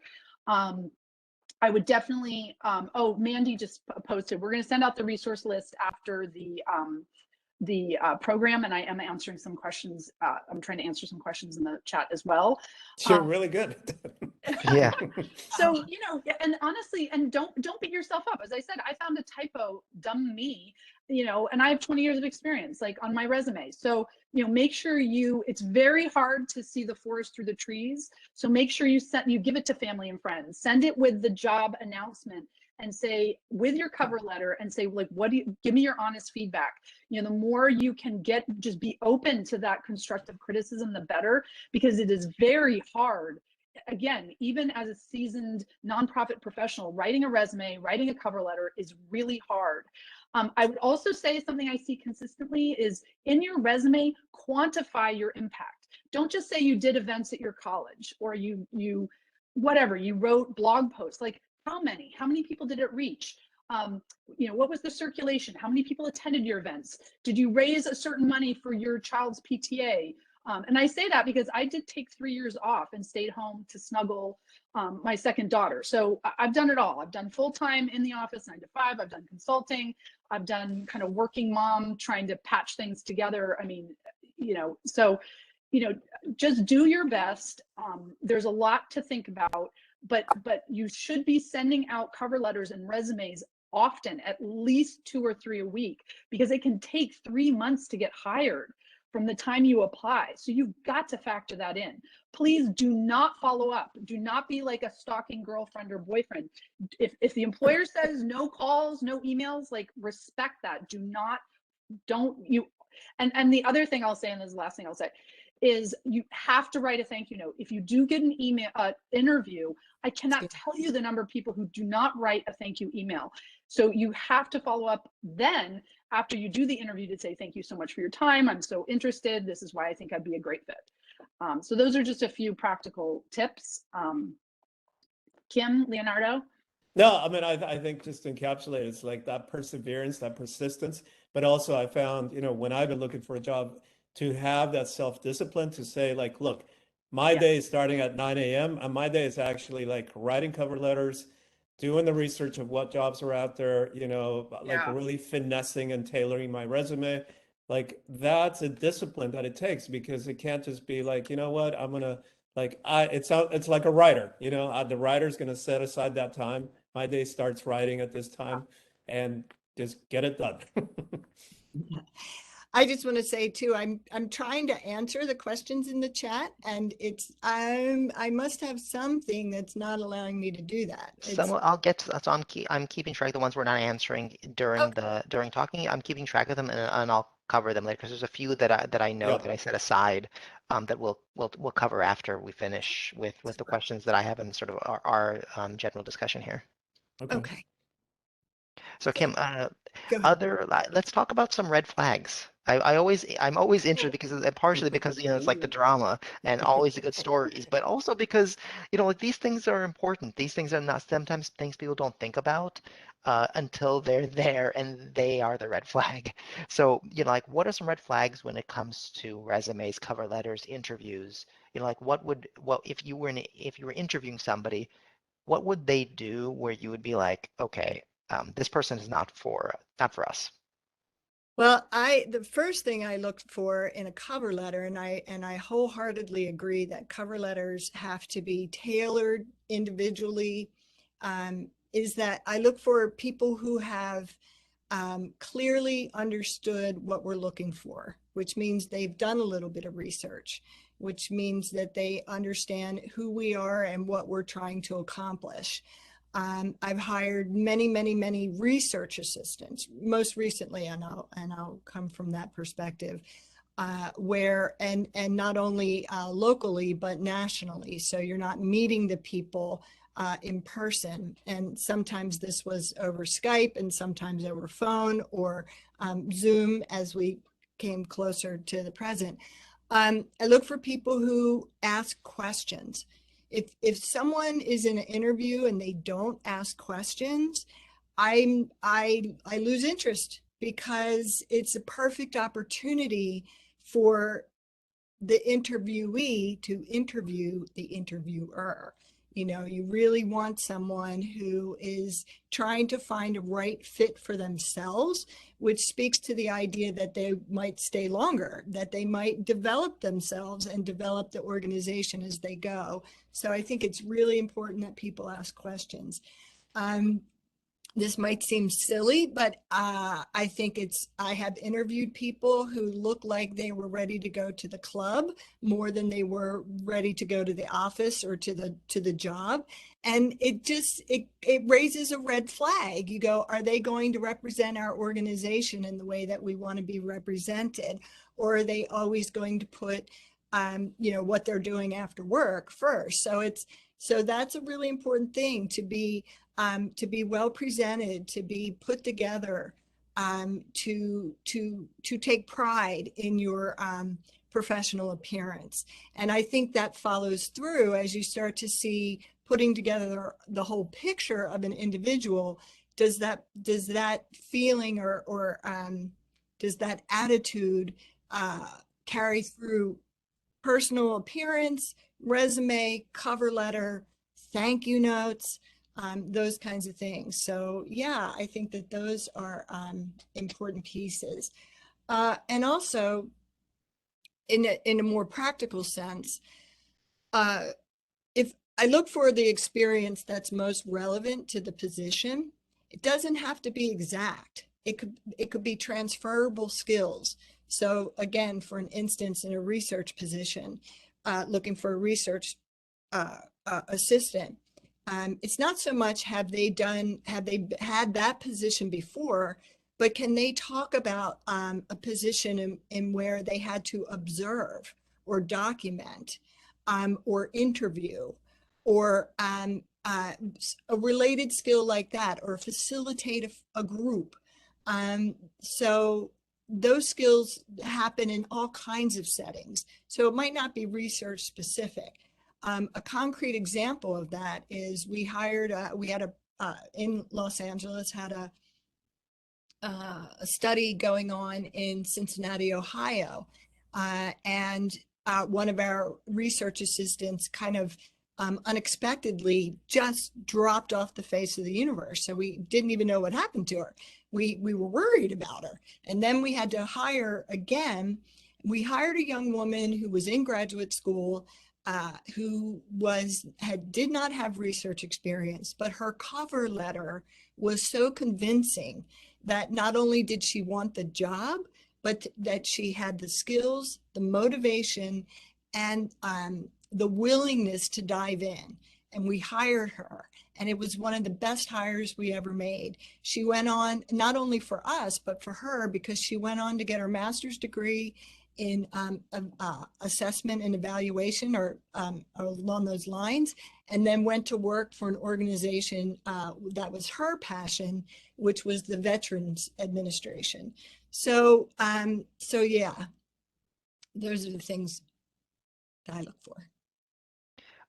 I would definitely, oh, Mandy just posted, we're going to send out the resource list after the program, and I am answering some questions. I'm trying to answer some questions in the chat as well. You're really good. Yeah. So, and honestly, and don't beat yourself up. As I said, I found a typo, dumb me, and I have 20 years of experience, like on my resume. So, make sure it's very hard to see the forest through the trees. So make sure you give it to family and friends, send it with the job announcement and say with your cover letter and say, like, give me your honest feedback. The more you can just be open to that constructive criticism, the better, because it is very hard. Again, even as a seasoned nonprofit professional, writing a resume, writing a cover letter is really hard. I would also say something I see consistently is in your resume, quantify your impact. Don't just say you did events at your college or you wrote blog posts. Like how many people did it reach? What was the circulation? How many people attended your events? Did you raise a certain money for your child's PTA? And I say that because I did take 3 years off and stayed home to snuggle my second daughter. So I've done it all. I've done full-time in the office, 9 to 5. I've done consulting. I've done kind of working mom, trying to patch things together. I mean, so, just do your best. There's a lot to think about, but you should be sending out cover letters and resumes often, at least 2 or 3 a week, because it can take 3 months to get hired from the time you apply. So you've got to factor that in. Please do not follow up. Do not be like a stalking girlfriend or boyfriend. If the employer says no calls, no emails, like respect that. And the other thing I'll say, and this is the last thing I'll say, is you have to write a thank you note. If you do get an email interview, I cannot tell you the number of people who do not write a thank you email. So you have to follow up then after you do the interview to say, thank you so much for your time. I'm so interested. This is why I think I'd be a great fit. So those are just a few practical tips. Kim, Leonardo? No, I mean, I think just to encapsulate, it's like that perseverance, that persistence, but also I found, when I've been looking for a job, to have that self-discipline to say like, look, my day is starting at 9 a.m. and my day is actually like writing cover letters, doing the research of what jobs are out there, you know, like Yeah. really finessing and tailoring my resume. Like that's a discipline that it takes because it can't just be like, you know what, I'm gonna like it's like a writer, you know, the writer's gonna set aside that time. My day starts writing at this time and just get it done. I just want to say too, I'm trying to answer the questions in the chat, and I must have something that's not allowing me to do that. Some I'll get to, so I'm keeping track of the ones we're not answering during Okay. during talking. I'm keeping track of them and I'll cover them later because there's a few that I know Yeah. that I set aside that we'll cover after we finish with the questions that I have in sort of our general discussion here. Okay. Okay. So So Kim, go ahead. let's talk about some red flags. I'm always interested because partially because it's like the drama and always the good stories, but also because like these things are important. These things are not sometimes things people don't think about until they're there and they are the red flag. So like what are some red flags when it comes to resumes, cover letters, interviews? Like what if you were interviewing somebody, what would they do where you would be like, okay, this person is not for us. Well, the first thing I looked for in a cover letter, and I wholeheartedly agree that cover letters have to be tailored individually, is that I look for people who have clearly understood what we're looking for, which means they've done a little bit of research, which means that they understand who we are and what we're trying to accomplish. I've hired many, many, many research assistants, most recently, and I'll come from that perspective, where and not only locally but nationally. So you're not meeting the people in person, and sometimes this was over Skype, and sometimes over phone or Zoom as we came closer to the present. I look for people who ask questions. If someone is in an interview and they don't ask questions, I lose interest because it's a perfect opportunity for the interviewee to interview the interviewer. You really want someone who is trying to find a right fit for themselves, which speaks to the idea that they might stay longer, that they might develop themselves and develop the organization as they go. So I think it's really important that people ask questions. This might seem silly, but I think I have interviewed people who look like they were ready to go to the club more than they were ready to go to the office or to the job. And it raises a red flag. You go, are they going to represent our organization in the way that we want to be represented? Or are they always going to put, what they're doing after work first? So that's a really important thing to be well presented, to be put together, to take pride in your professional appearance. And I think that follows through as you start to see putting together the whole picture of an individual. Does that feeling or does that attitude carry through personal appearance, resume, cover letter, thank you notes, those kinds of things. So yeah, I think that those are important pieces. And also, in a more practical sense, if I look for the experience that's most relevant to the position, it doesn't have to be exact. It could be transferable skills. So again, for an instance, in a research position, looking for a research assistant, it's not so much have they had that position before, but can they talk about a position in where they had to observe or document or interview or a related skill like that, or facilitate a group. So those skills happen in all kinds of settings. So it might not be research specific. A concrete example of that is we had in Los Angeles, had a study going on in Cincinnati, Ohio. And one of our research assistants kind of unexpectedly just dropped off the face of the universe. So we didn't even know what happened to her. We were worried about her. And then we had to hire again. We hired a young woman who was in graduate school, who did not have research experience, but her cover letter was so convincing that not only did she want the job, but that she had the skills, the motivation, and the willingness to dive in. And we hired her. And it was one of the best hires we ever made. She went on, not only for us, but for her, because she went on to get her master's degree in assessment and evaluation, or along those lines, and then went to work for an organization that was her passion, which was the Veterans Administration. So yeah, those are the things that I look for.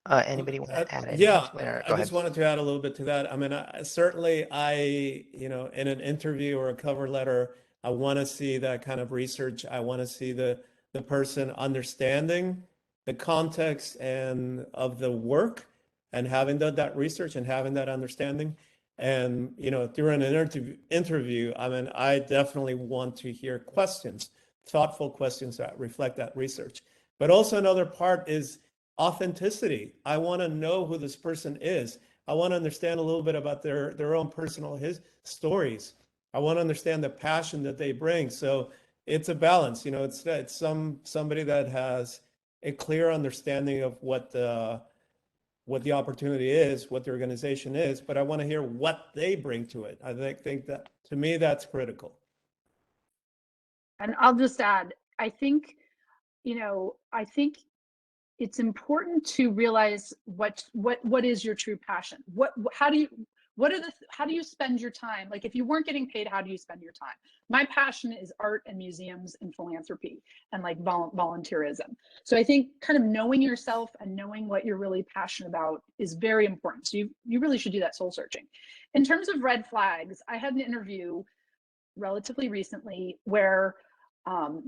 Anybody want to add anything? Yeah, Go I ahead. just wanted to add a little bit to that. I mean, certainly in an interview or a cover letter, I want to see that kind of research. I want to see the person understanding the context and of the work, and having done that research and having that understanding. And during an interview, I mean, I definitely want to hear questions, thoughtful questions that reflect that research. But also another part is authenticity. I want to know who this person is. I want to understand a little bit about their own personal stories. I want to understand the passion that they bring. So it's a balance. It's somebody that has a clear understanding of what the opportunity is, what the organization is, but I want to hear what they bring to it. I think that, to me, that's critical. And I'll just add, I think it's important to realize what is your true passion. How do you spend your time? Like, if you weren't getting paid, how do you spend your time? My passion is art and museums and philanthropy and like volunteerism. So I think kind of knowing yourself and knowing what you're really passionate about is very important. So you really should do that soul searching. In terms of red flags, I had an interview relatively recently where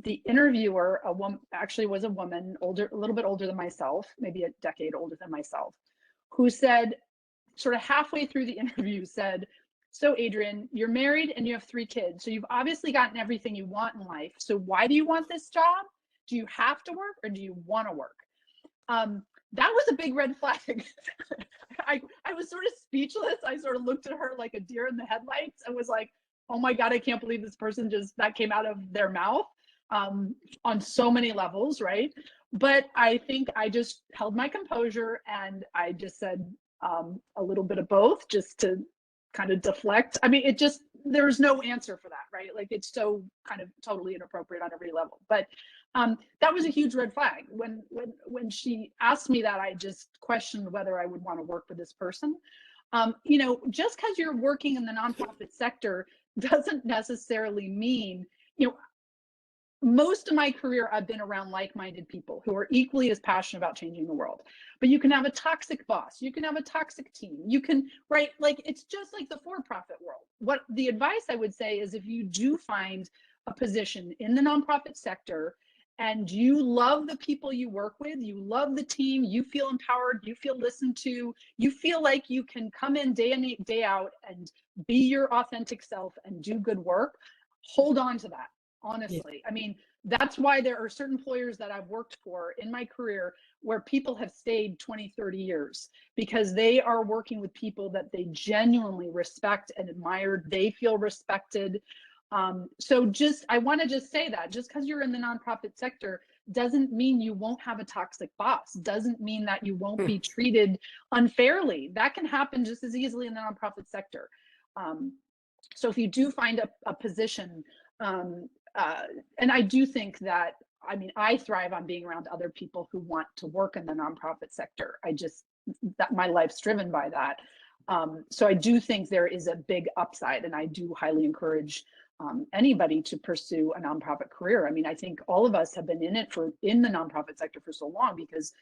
the interviewer, was a woman, a little bit older than myself, maybe a decade older than myself, who said, sort of halfway through the interview, said, "So Adrien, you're married and you have 3 kids. So you've obviously gotten everything you want in life. So why do you want this job? Do you have to work or do you want to work?" That was a big red flag. I was sort of speechless. I sort of looked at her like a deer in the headlights and was like, oh my God, I can't believe this person that came out of their mouth, on so many levels, right? But I think I just held my composure and I just said a little bit of both, just to kind of deflect. I mean, there's no answer for that, right? Like, it's so kind of totally inappropriate on every level. But that was a huge red flag. When she asked me that, I just questioned whether I would want to work with this person. Just because you're working in the nonprofit sector doesn't necessarily mean, most of my career, I've been around like-minded people who are equally as passionate about changing the world. But you can have a toxic boss, you can have a toxic team, you can, right? Like, it's just like the for-profit world. What the advice I would say is, if you do find a position in the nonprofit sector and you love the people you work with, you love the team, you feel empowered, you feel listened to, you feel like you can come in day in, day out and be your authentic self and do good work, hold on to that. Honestly, yeah. I mean, that's why there are certain employers that I've worked for in my career where people have stayed 20, 30 years because they are working with people that they genuinely respect and admire. They feel respected. So I want to just say that just because you're in the nonprofit sector doesn't mean you won't have a toxic boss, doesn't mean that you won't be treated unfairly. That can happen just as easily in the nonprofit sector. So if you do find a position, and I do think that, I mean, I thrive on being around other people who want to work in the nonprofit sector. That my life's driven by that. So I do think there is a big upside, and I do highly encourage anybody to pursue a nonprofit career. I mean, I think all of us have been in the nonprofit sector for so long because,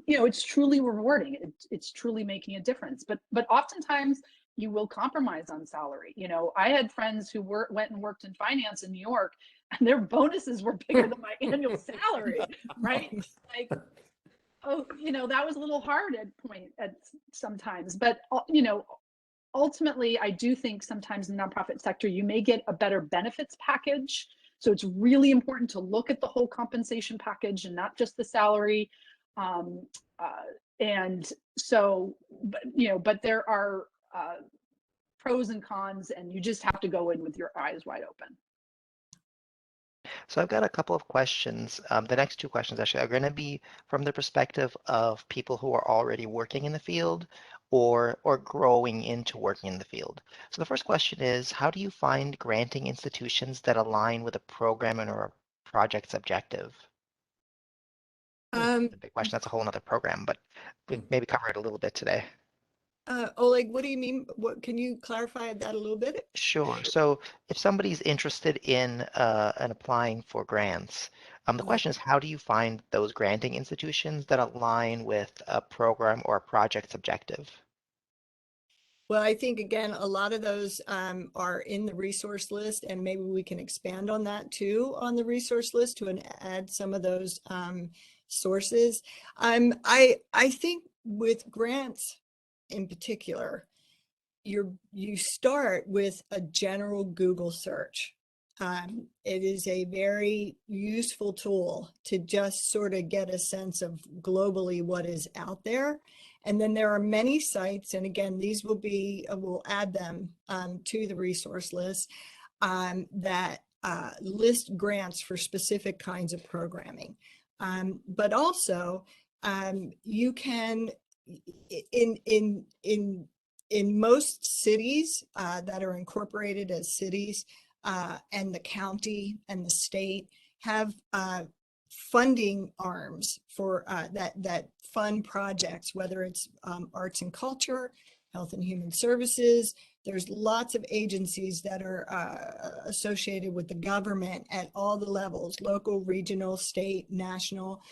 it's truly rewarding. It's truly making a difference. But oftentimes, you will compromise on salary. I had friends who went and worked in finance in New York, and their bonuses were bigger than my annual salary, right? Like, Oh, that was a little hard at sometimes, but ultimately, I do think sometimes in the nonprofit sector, you may get a better benefits package. So it's really important to look at the whole compensation package and not just the salary. Um, and so, but there are pros and cons, and you just have to go in with your eyes wide open. So I've got a couple of questions. The next two questions actually are going to be from the perspective of people who are already working in the field or growing into working in the field. So the first question is, how do you find granting institutions that align with a program or a project's objective? Um, A big question. That's a whole other program, but we maybe cover it a little bit today. Oleg, what do you mean? What can you clarify that a little bit? Sure. So if somebody's interested in applying for grants, the question is, how do you find those granting institutions that align with a program or a project's objective? Well, I think again, a lot of those are in the resource list, and maybe we can expand on that too on the resource list to add some of those sources. I think with grants in particular, you start with a general Google search. It is a very useful tool to just sort of get a sense of globally what is out there. And then there are many sites, and again, these will be, we'll add them to the resource list that list grants for specific kinds of programming. But also, you can, in most cities that are incorporated as cities, and the county and the state have funding arms for that fund projects, whether it's arts and culture, health and human services. There's lots of agencies that are associated with the government at all the levels, local, regional, state, national,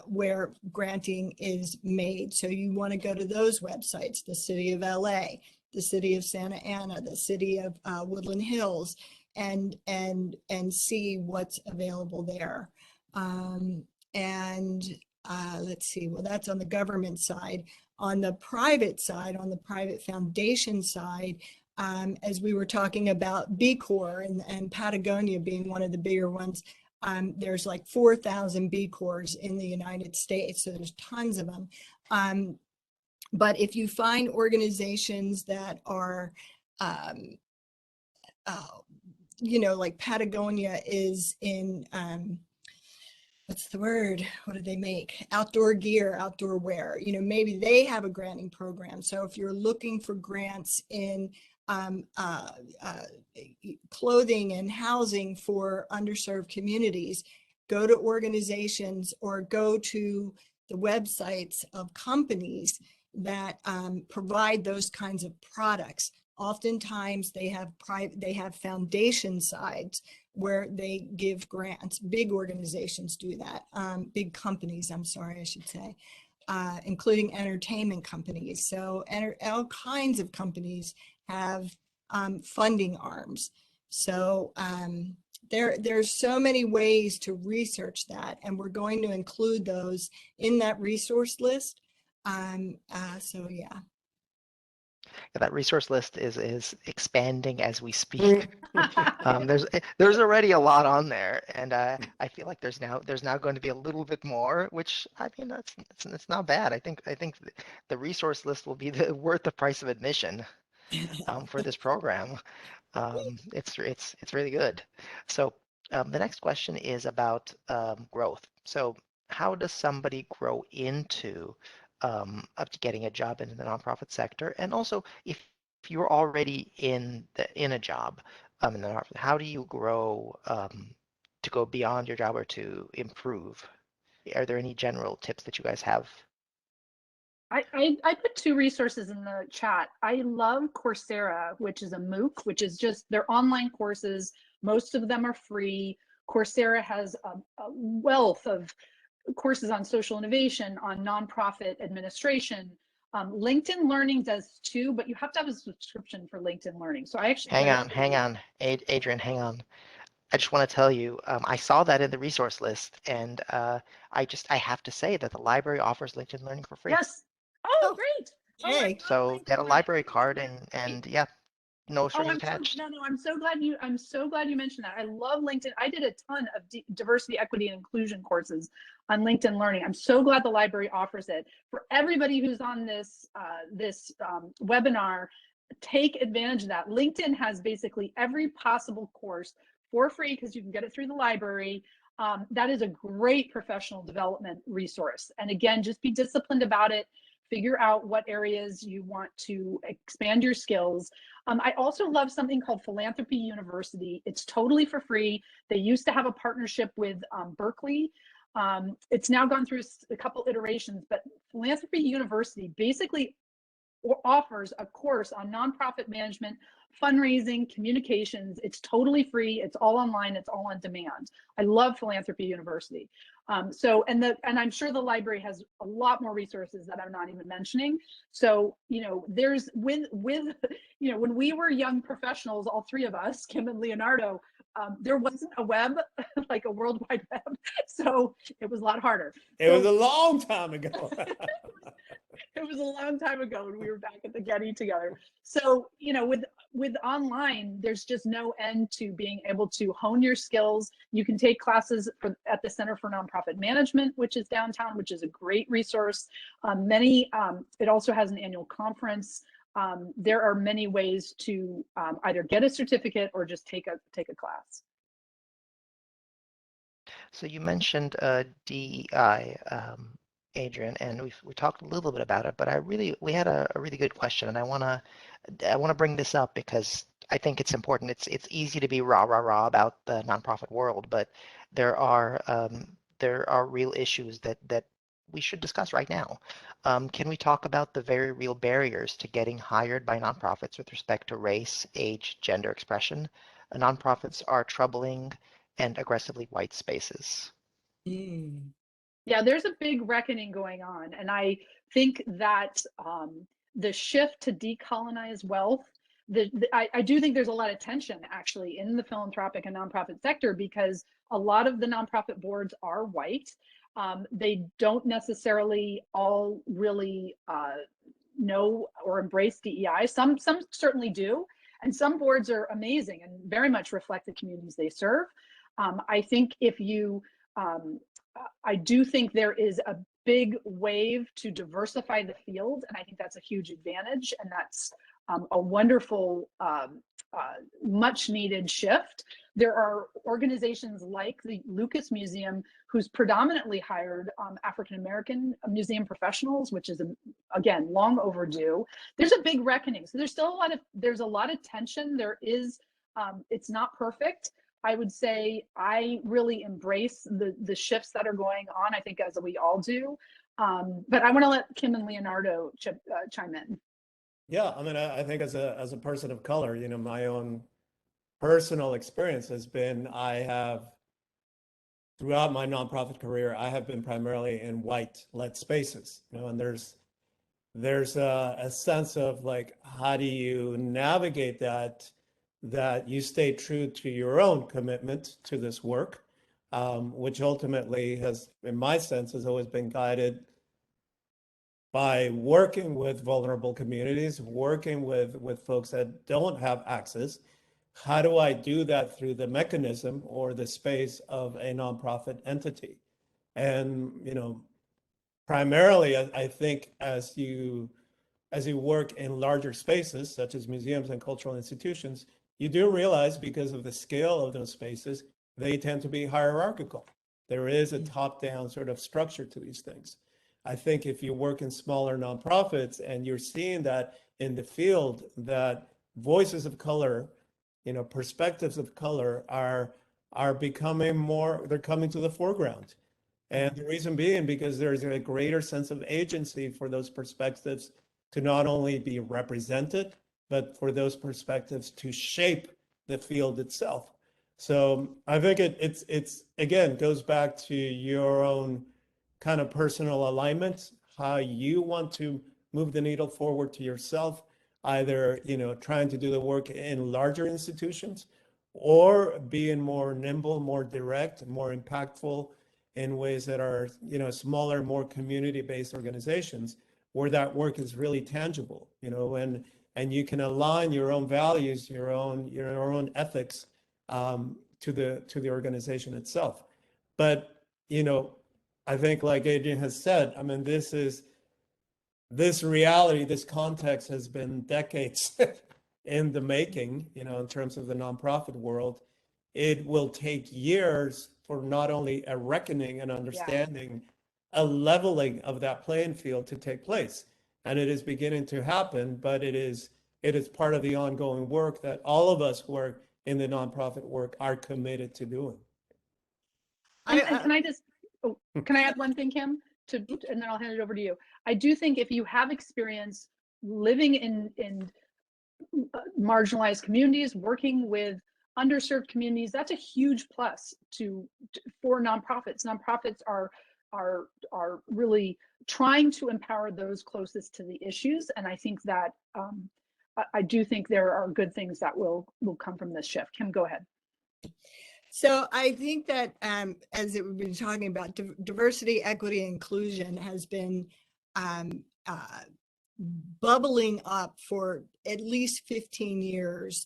where granting is made. So you want to go to those websites, the City of LA, the City of Santa Ana, the City of Woodland Hills, and see what's available there. Let's see, well, that's on the government side. On the private side, on the private foundation side, as we were talking about B Corps and Patagonia being one of the bigger ones, there's like 4,000 B Corps in the United States, so there's tons of them. But if you find organizations that are, like Patagonia is in, what's the word? What do they make? Outdoor gear, outdoor wear. Maybe they have a granting program. So if you're looking for grants in clothing and housing for underserved communities, go to organizations or go to the websites of companies that provide those kinds of products. Oftentimes they have foundation sides where they give grants. Big organizations do that. Big companies, I'm sorry, I should say, including entertainment companies. So all kinds of companies have funding arms. So there's so many ways to research that, and we're going to include those in that resource list. So yeah. That resource list is expanding as we speak. There's already a lot on there, and I feel like there's now going to be a little bit more, which I mean it's not bad. I think the resource list will be worth the price of admission for this program. It's really good. So the next question is about growth. So how does somebody grow into up to getting a job in the nonprofit sector? And also, if you're already in a job in the nonprofit, how do you grow to go beyond your job or to improve? Are there any general tips that you guys have? I put two resources in the chat. I love Coursera, which is a MOOC, which is just their online courses. Most of them are free. Coursera has a wealth of courses on social innovation, on nonprofit administration. LinkedIn Learning does too, but you have to have a subscription for LinkedIn Learning. So I actually Hang on, Adrien, hang on. I just want to tell you, I saw that in the resource list, and I have to say that the library offers LinkedIn Learning for free. Yes. Oh, Oh, great. Oh, I hey. love So get a LinkedIn Learning. library card, That's and great. yeah, no Oh, strings attached. I'm so glad you mentioned that. I love LinkedIn. I did a ton of diversity, equity, and inclusion courses on LinkedIn Learning. I'm so glad the library offers it. For everybody who's on this webinar, take advantage of that. LinkedIn has basically every possible course for free because you can get it through the library. That is a great professional development resource. And again, just be disciplined about it. Figure out what areas you want to expand your skills. I also love something called Philanthropy University. It's totally for free. They used to have a partnership with Berkeley. It's now gone through a couple iterations, but Philanthropy University basically offers a course on nonprofit management, fundraising, communications. It's totally free. It's all online. It's all on demand. I love Philanthropy University. And I'm sure the library has a lot more resources that I'm not even mentioning. So, there's with when we were young professionals, all three of us, Kim and Leonardo, there wasn't a web, like a World Wide Web. So it was a lot harder. It was a long time ago. It was a long time ago when we were back at the Getty together. So, with online, there's just no end to being able to hone your skills. You can take classes at the Center for Nonprofit Management, which is downtown, which is a great resource. It also has an annual conference. There are many ways to either get a certificate or just take a class. So you mentioned DEI, Adrien, and we talked a little bit about it, but we had a really good question, and I wanna bring this up because I think it's important. It's easy to be rah rah rah about the nonprofit world, but there are real issues that we should discuss right now. Can we talk about the very real barriers to getting hired by nonprofits with respect to race, age, gender expression? Nonprofits are troubling and aggressively white spaces. Mm. Yeah, there's a big reckoning going on. And I think that the shift to decolonize wealth, I do think there's a lot of tension actually in the philanthropic and nonprofit sector because a lot of the nonprofit boards are white. They don't necessarily all really know or embrace DEI. Some certainly do. And some boards are amazing and very much reflect the communities they serve. I think I do think there is a big wave to diversify the field, and I think that's a huge advantage, and that's a wonderful, much needed shift. There are organizations like the Lucas Museum, who's predominantly hired African American museum professionals, which is again long overdue. There's a big reckoning, so there's a lot of tension. There is, it's not perfect. I would say I really embrace the shifts that are going on. I think as we all do. But I want to let Kim and Leonardo chime in. Yeah, I mean, I think as a person of color, my own personal experience has been throughout my nonprofit career, I have been primarily in white-led spaces, and there's a sense of like, how do you navigate that you stay true to your own commitment to this work, which ultimately has, in my sense, has always been guided by working with vulnerable communities, working with folks that don't have access. How do I do that through the mechanism or the space of a nonprofit entity? And, primarily, I think as you work in larger spaces, such as museums and cultural institutions, you do realize, because of the scale of those spaces, they tend to be hierarchical. There is a top-down sort of structure to these things. I think if you work in smaller nonprofits and you're seeing that in the field, that voices of color, perspectives of color are becoming more, they're coming to the foreground. And the reason being because there's a greater sense of agency for those perspectives to not only be represented, but for those perspectives to shape the field itself. So I think it's again goes back to your own kind of personal alignment, how you want to move the needle forward to yourself, either trying to do the work in larger institutions or being more nimble, more direct, more impactful in ways that are, smaller, more community-based organizations where that work is really tangible, and you can align your own values, your own ethics to the organization itself. But, I think like Adrien has said, I mean, this reality, this context has been decades in the making, in terms of the nonprofit world. It will take years for not only a reckoning and understanding, a leveling of that playing field to take place. And it is beginning to happen, but it is part of the ongoing work that all of us who are in the nonprofit work are committed to doing. And can I just, can I add one thing, Kim? And then I'll hand it over to you. I do think if you have experience living in marginalized communities, working with underserved communities, that's a huge plus for nonprofits. Nonprofits are really trying to empower those closest to the issues, and I think that I do think there are good things that will come from this shift. Kim, go ahead. So I think that as we've been talking about, diversity, equity, and inclusion has been bubbling up for at least 15 years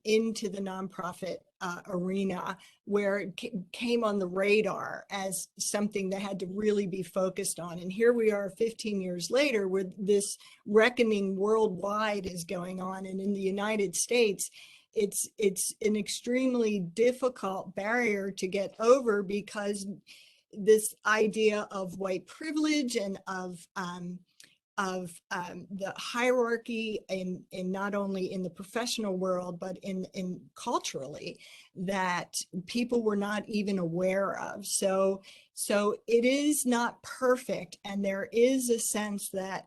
into the nonprofit arena, where it came on the radar as something that had to really be focused on. And here we are 15 years later, where this reckoning worldwide is going on. And in the United States, it's an extremely difficult barrier to get over, because this idea of white privilege and of the hierarchy in not only in the professional world, but in culturally, that people were not even aware of. So it is not perfect. And there is a sense that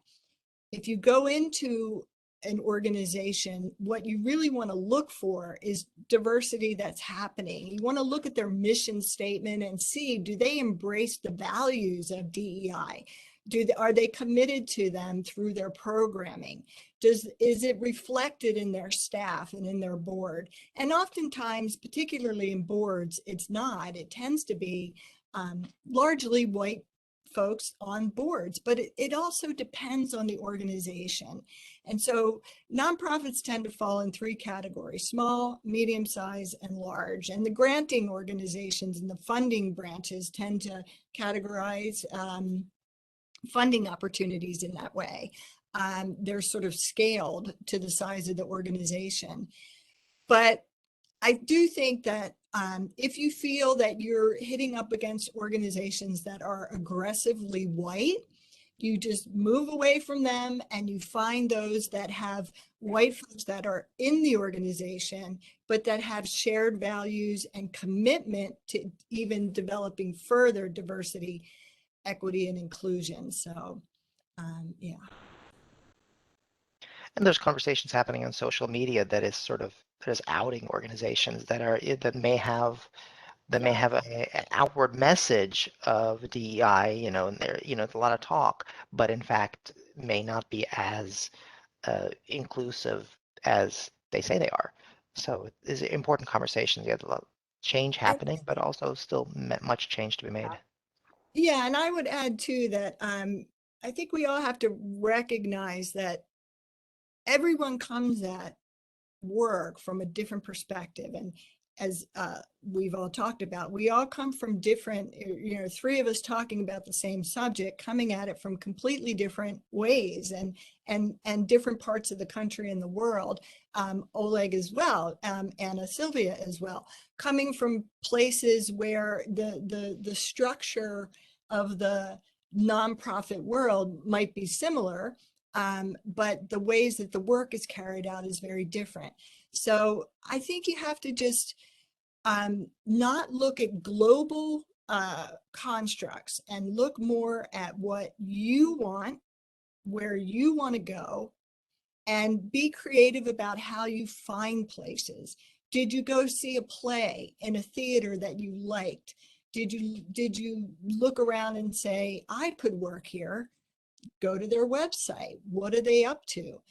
if you go into an organization, what you really want to look for is diversity that's happening. You want to look at their mission statement and see, do they embrace the values of DEI? Are they committed to them through their programming? Is it reflected in their staff and in their board? And oftentimes, particularly in boards, it's not. It tends to be largely white folks on boards, but it also depends on the organization. And so nonprofits tend to fall in three categories: small, medium size, and large. And the granting organizations and the funding branches tend to categorize funding opportunities in that way. They're sort of scaled to the size of the organization. But I do think that if you feel that you're hitting up against organizations that are aggressively white, you just move away from them and you find those that have white folks that are in the organization, but that have shared values and commitment to even developing further diversity, equity, and inclusion. So, yeah. And there's conversations happening on social media that is outing organizations that may have an outward message of DEI, and there's a lot of talk, but in fact may not be as inclusive as they say they are. So it's important conversations. You have a lot of change happening, but also still much change to be made. Yeah, and I would add too that I think we all have to recognize that everyone comes at work from a different perspective. And as we've all talked about, we all come from different, three of us talking about the same subject, coming at it from completely different ways and different parts of the country and the world. Oleg as well, Anna, Sylvia as well, coming from places where the structure of the nonprofit world might be similar, but the ways that the work is carried out is very different. So I think you have to just not look at global constructs and look more at what you want, where you want to go, and be creative about how you find places. Did you go see a play in a theater that you liked? Did you look around and say, I could work here? Go to their website. What are they up to?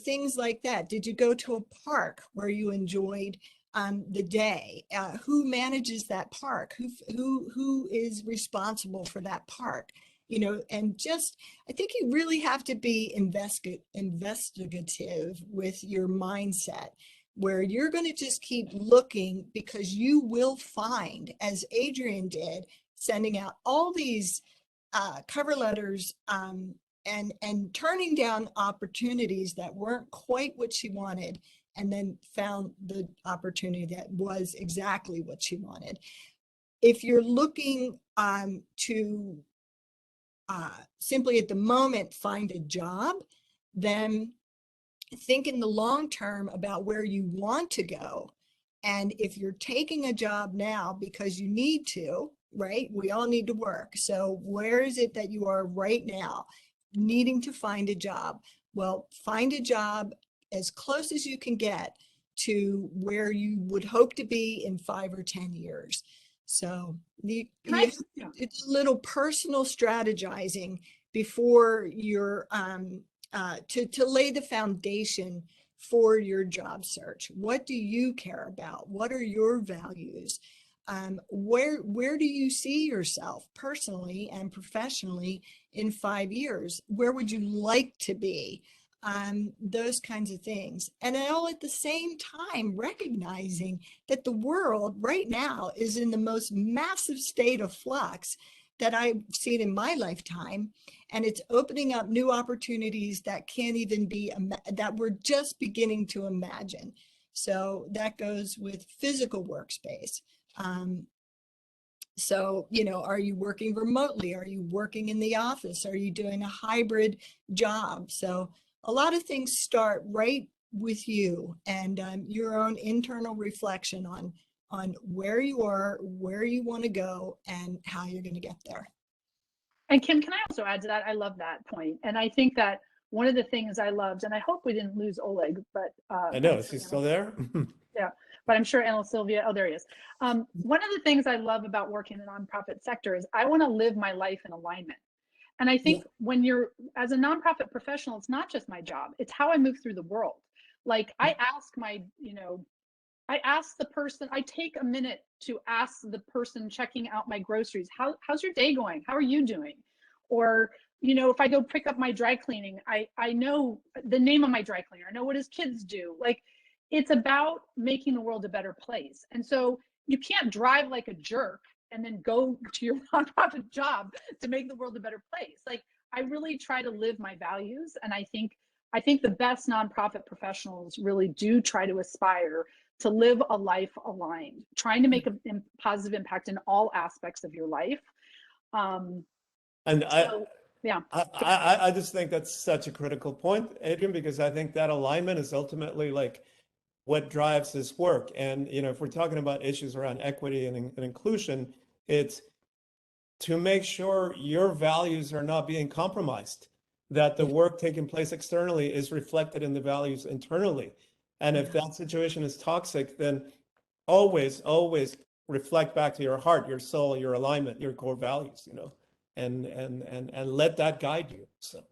Things like that. Did you go to a park where you enjoyed the day, who manages that park, who is responsible for that park, you know, and just, I think you really have to be investigative with your mindset, where you're going to just keep looking, because you will find, as Adrien did, sending out all these cover letters, and turning down opportunities that weren't quite what she wanted, and then found the opportunity that was exactly what she wanted. If you're looking to simply at the moment find a job, then think in the long term about where you want to go. And if you're taking a job now because you need to, right? We all need to work. So where is it that you are right now needing to find a job? Well, find a job as close as you can get to where you would hope to be in 5 or 10 years. So it's a little personal strategizing before you're to lay the foundation for your job search. What do you care about? What are your values? Where do you see yourself personally and professionally in 5 years? Where would you like to be? Those kinds of things. And all at the same time, recognizing that the world right now is in the most massive state of flux that I've seen in my lifetime. And it's opening up new opportunities that can't even be, that we're just beginning to imagine. So that goes with physical workspace. So, you know, are you working remotely? Are you working in the office? Are you doing a hybrid job? So a lot of things start right with you and your own internal reflection on where you are, where you want to go, and how you're going to get there. And Kim, can I also add to that? I love that point. And I think that one of the things I loved, and I hope we didn't lose Oleg, but I know, is he still there? Yeah, but I'm sure Anna Sylvia, oh, there he is. One of the things I love about working in the nonprofit sector is I want to live my life in alignment. And I think when you're, as a nonprofit professional, it's not just my job, it's how I move through the world. Like I ask my, you know, I ask the person, I take a minute to ask the person checking out my groceries, how's your day going? How are you doing? Or, you know, if I go pick up my dry cleaning, I know the name of my dry cleaner, I know what his kids do. Like, it's about making the world a better place. And so you can't drive like a jerk and then go to your nonprofit job to make the world a better place. Like, I really try to live my values. And I think the best nonprofit professionals really do try to aspire to live a life aligned, trying to make a positive impact in all aspects of your life. And so, I just think that's such a critical point, Adrien, because I think that alignment is ultimately like what drives this work. And, you know, if we're talking about issues around equity and inclusion, it's to make sure your values are not being compromised, that the work taking place externally is reflected in the values internally. And if that situation is toxic, then always reflect back to your heart, your soul, your alignment, your core values, you know, and let that guide you. So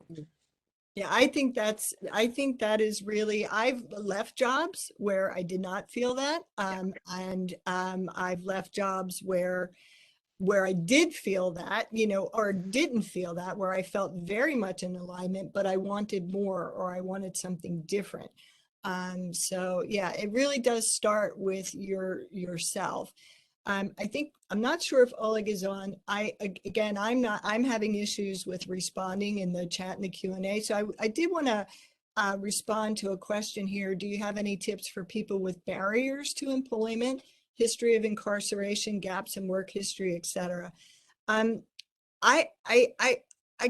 yeah, I think that is really, I've left jobs where I did not feel that. And I've left jobs where I did feel that, you know, or didn't feel that, where I felt very much in alignment, but I wanted more, or I wanted something different. So yeah, it really does start with yourself. I think, I'm not sure if Oleg is on. I'm having issues with responding in the chat and the Q&A. So I did want to respond to a question here. Do you have any tips for people with barriers to employment, history of incarceration, gaps in work history, etc.? I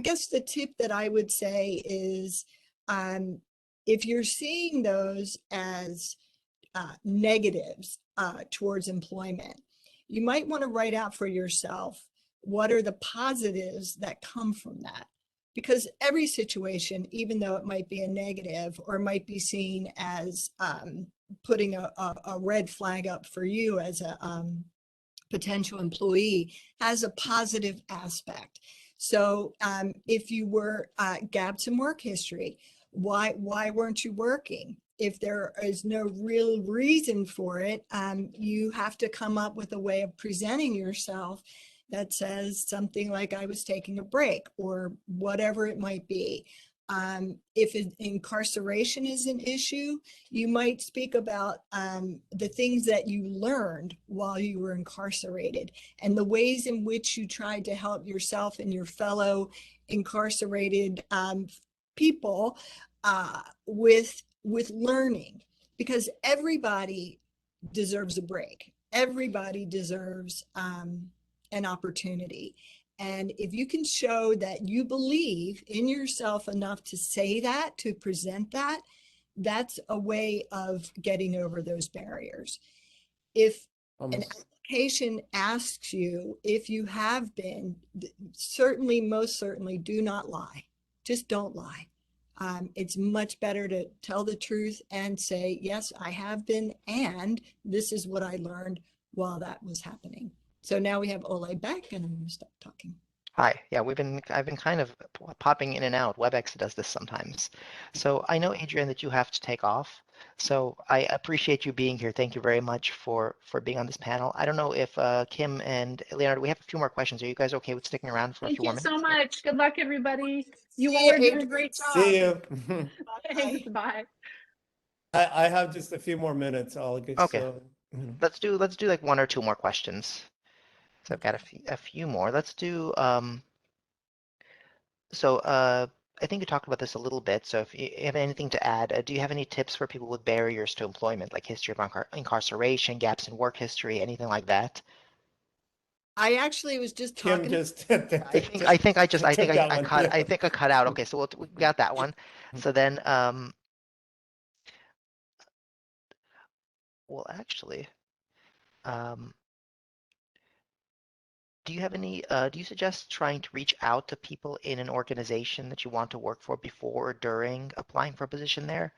guess the tip that I would say is, if you're seeing those as negatives towards employment, you might want to write out for yourself, what are the positives that come from that? Because every situation, even though it might be a negative or might be seen as putting a red flag up for you as a potential employee, has a positive aspect. So if you were gaps in work history, why weren't you working? if there is no real reason for it, you have to come up with a way of presenting yourself that says something like, I was taking a break, or whatever it might be. If incarceration is an issue, you might speak about the things that you learned while you were incarcerated, and the ways in which you tried to help yourself and your fellow incarcerated people with learning, because everybody deserves a break. Everybody deserves an opportunity. And if you can show that you believe in yourself enough to say that, to present that, that's a way of getting over those barriers. If an application asks you if you have been, certainly, most certainly, do not lie. Just don't lie. It's much better to tell the truth and say, yes, I have been, and this is what I learned while that was happening. So now we have Ole back, and I'm going to stop talking. Hi. Yeah, I've been kind of popping in and out. WebEx does this sometimes. So I know, Adrien, that you have to take off. So I appreciate you being here. Thank you very much for being on this panel. I don't know if Kim and Leonardo, we have a few more questions. Are you guys okay with sticking around for a Thank few more you minutes? so much. Good luck, everybody. You See all you, are doing a Adrien. great job. See you. Thanks. Bye. I have just a few more minutes, Olga. Okay. So, Let's do like one or two more questions. So I've got a few more. Let's do I think you talked about this a little bit. So if you have anything to add, do you have any tips for people with barriers to employment, like history of incarceration, gaps in work history, anything like that? I actually was just Kim talking. just I think I took that one. Yeah. I think I cut out. Okay, so we got that one. So then well, actually, um, do you have any, do you suggest trying to reach out to people in an organization that you want to work for before or during applying for a position there?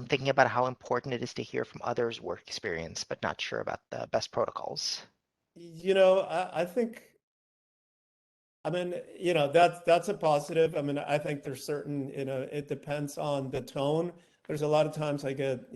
Thinking about how important it is to hear from others' work experience, but not sure about the best protocols. I think, I mean, that's a positive. I mean, I think there's certain, it depends on the tone. There's a lot of times I get,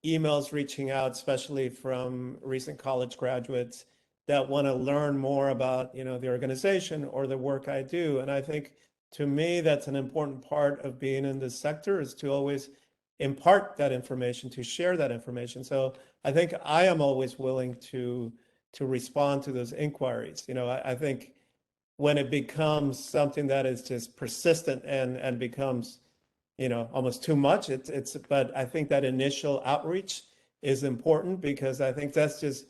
emails reaching out, especially from recent college graduates that want to learn more about, the organization or the work I do. And I think to me, that's an important part of being in this sector, is to always impart that information, to share that information. So I think I am always willing to respond to those inquiries. I think when it becomes something that is just persistent and becomes almost too much, but I think that initial outreach is important, because I think that's just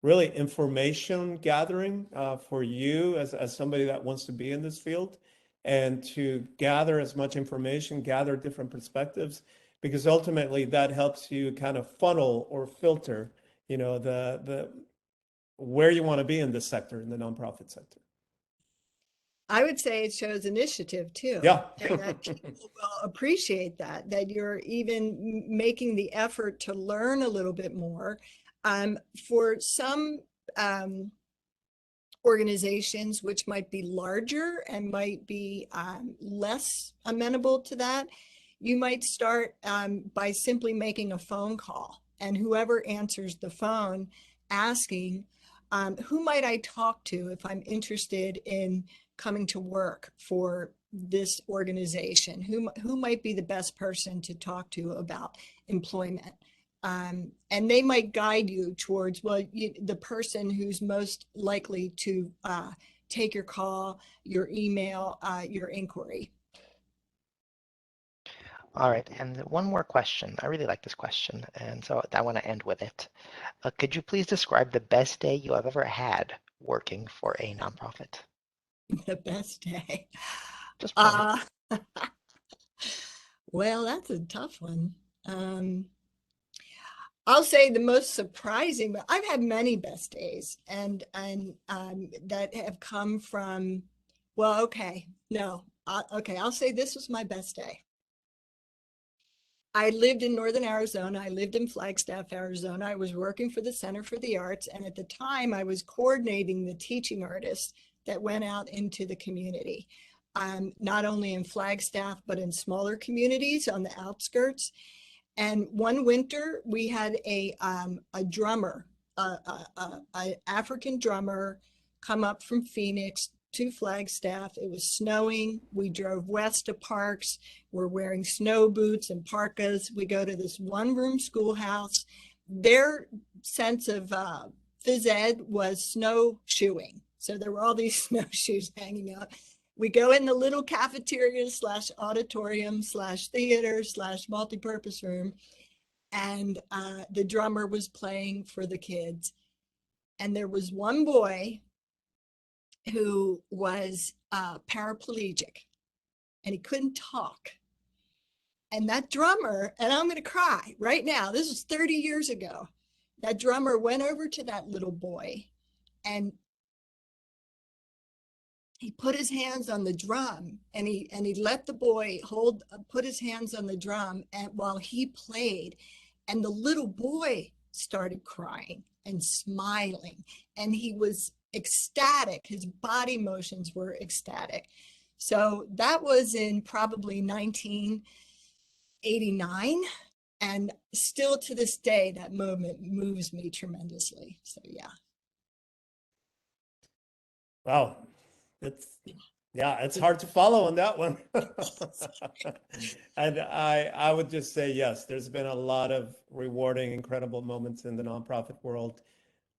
really information gathering for you as somebody that wants to be in this field, and to gather as much information, gather different perspectives, because ultimately that helps you kind of funnel or filter, the where you want to be in this sector, in the nonprofit sector. I would say it shows initiative too. Yeah. And that people will appreciate that you're even making the effort to learn a little bit more. For some organizations, which might be larger and might be less amenable to that, you might start by simply making a phone call, and whoever answers the phone asking, who might I talk to if I'm interested in coming to work for this organization? Who might be the best person to talk to about employment? And they might guide you towards, the person who's most likely to take your call, your email, your inquiry. All right, and one more question. I really like this question, and so I want to end with it. Could you please describe the best day you have ever had working for a nonprofit? The best day. Just one. Well, that's a tough one. I'll say the most surprising, but I've had many best days, and that have come from, okay, I'll say this was my best day. I lived in Northern Arizona. I lived in Flagstaff, Arizona. I was working for the Center for the Arts, and at the time I was coordinating the teaching artists that went out into the community, not only in Flagstaff, but in smaller communities on the outskirts. And one winter we had a drummer, a African drummer, come up from Phoenix to Flagstaff. It was snowing. We drove west to parks. We're wearing snow boots and parkas. We go to this one-room schoolhouse. Their sense of phys ed was snowshoeing. So there were all these snowshoes hanging out. We go in the little cafeteria slash auditorium slash theater slash multipurpose room, and the drummer was playing for the kids. And there was one boy who was paraplegic, and he couldn't talk. And that drummer, and I'm going to cry right now, this was 30 years ago, that drummer went over to that little boy and he put his hands on the drum, and he let the boy put his hands on the drum, and while he played, and the little boy started crying and smiling, and he was ecstatic. His body motions were ecstatic. So that was in probably 1989, and still to this day that moment moves me tremendously. So yeah. Wow. It's hard to follow on that one. And I would just say, yes, there's been a lot of rewarding, incredible moments in the nonprofit world.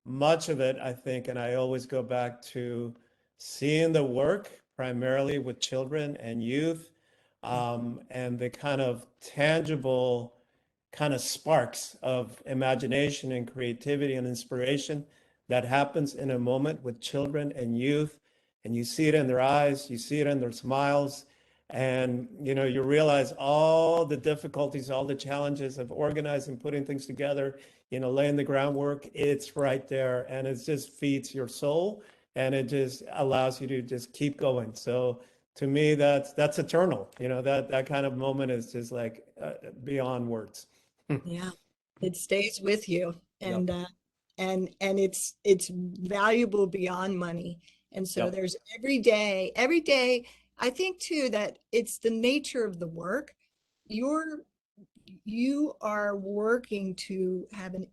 Much of it, I think, and I always go back to seeing the work primarily with children and youth, and the kind of tangible kind of sparks of imagination and creativity and inspiration that happens in a moment with children and youth. And you see it in their eyes, you see it in their smiles, and you realize all the difficulties, all the challenges of organizing, putting things together, laying the groundwork. It's right there, and it just feeds your soul, and it just allows you to just keep going. So to me, that's eternal. That kind of moment is just like beyond words. Yeah, it stays with you, Yep. and it's valuable beyond money. And so Yep. there's every day, I think too that it's the nature of the work. You are working to have an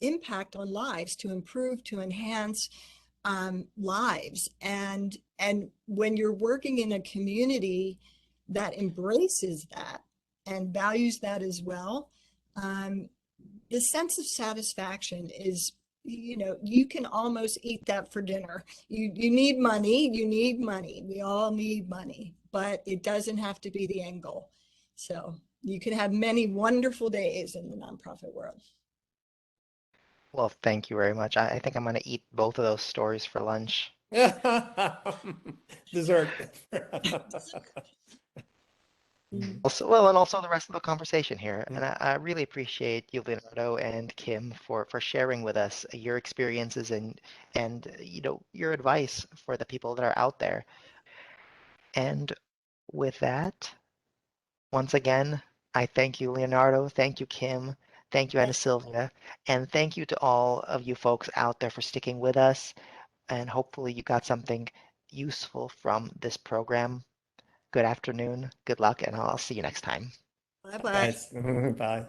impact on lives, to improve, to enhance lives, and when you're working in a community that embraces that and values that as well, um, the sense of satisfaction is, you can almost eat that for dinner. You need money, we all need money, but it doesn't have to be the end goal. So you can have many wonderful days in the nonprofit world. Well, thank you very much. I think I'm going to eat both of those stories for lunch. Dessert. And also the rest of the conversation here. And I really appreciate you, Leonardo and Kim, for sharing with us your experiences and your advice for the people that are out there. And with that, once again, I thank you, Leonardo. Thank you, Kim. Thank you, Anna Sylvia. And thank you to all of you folks out there for sticking with us. And hopefully you got something useful from this program. Good afternoon, good luck, and I'll see you next time. Bye bye. Guys, bye.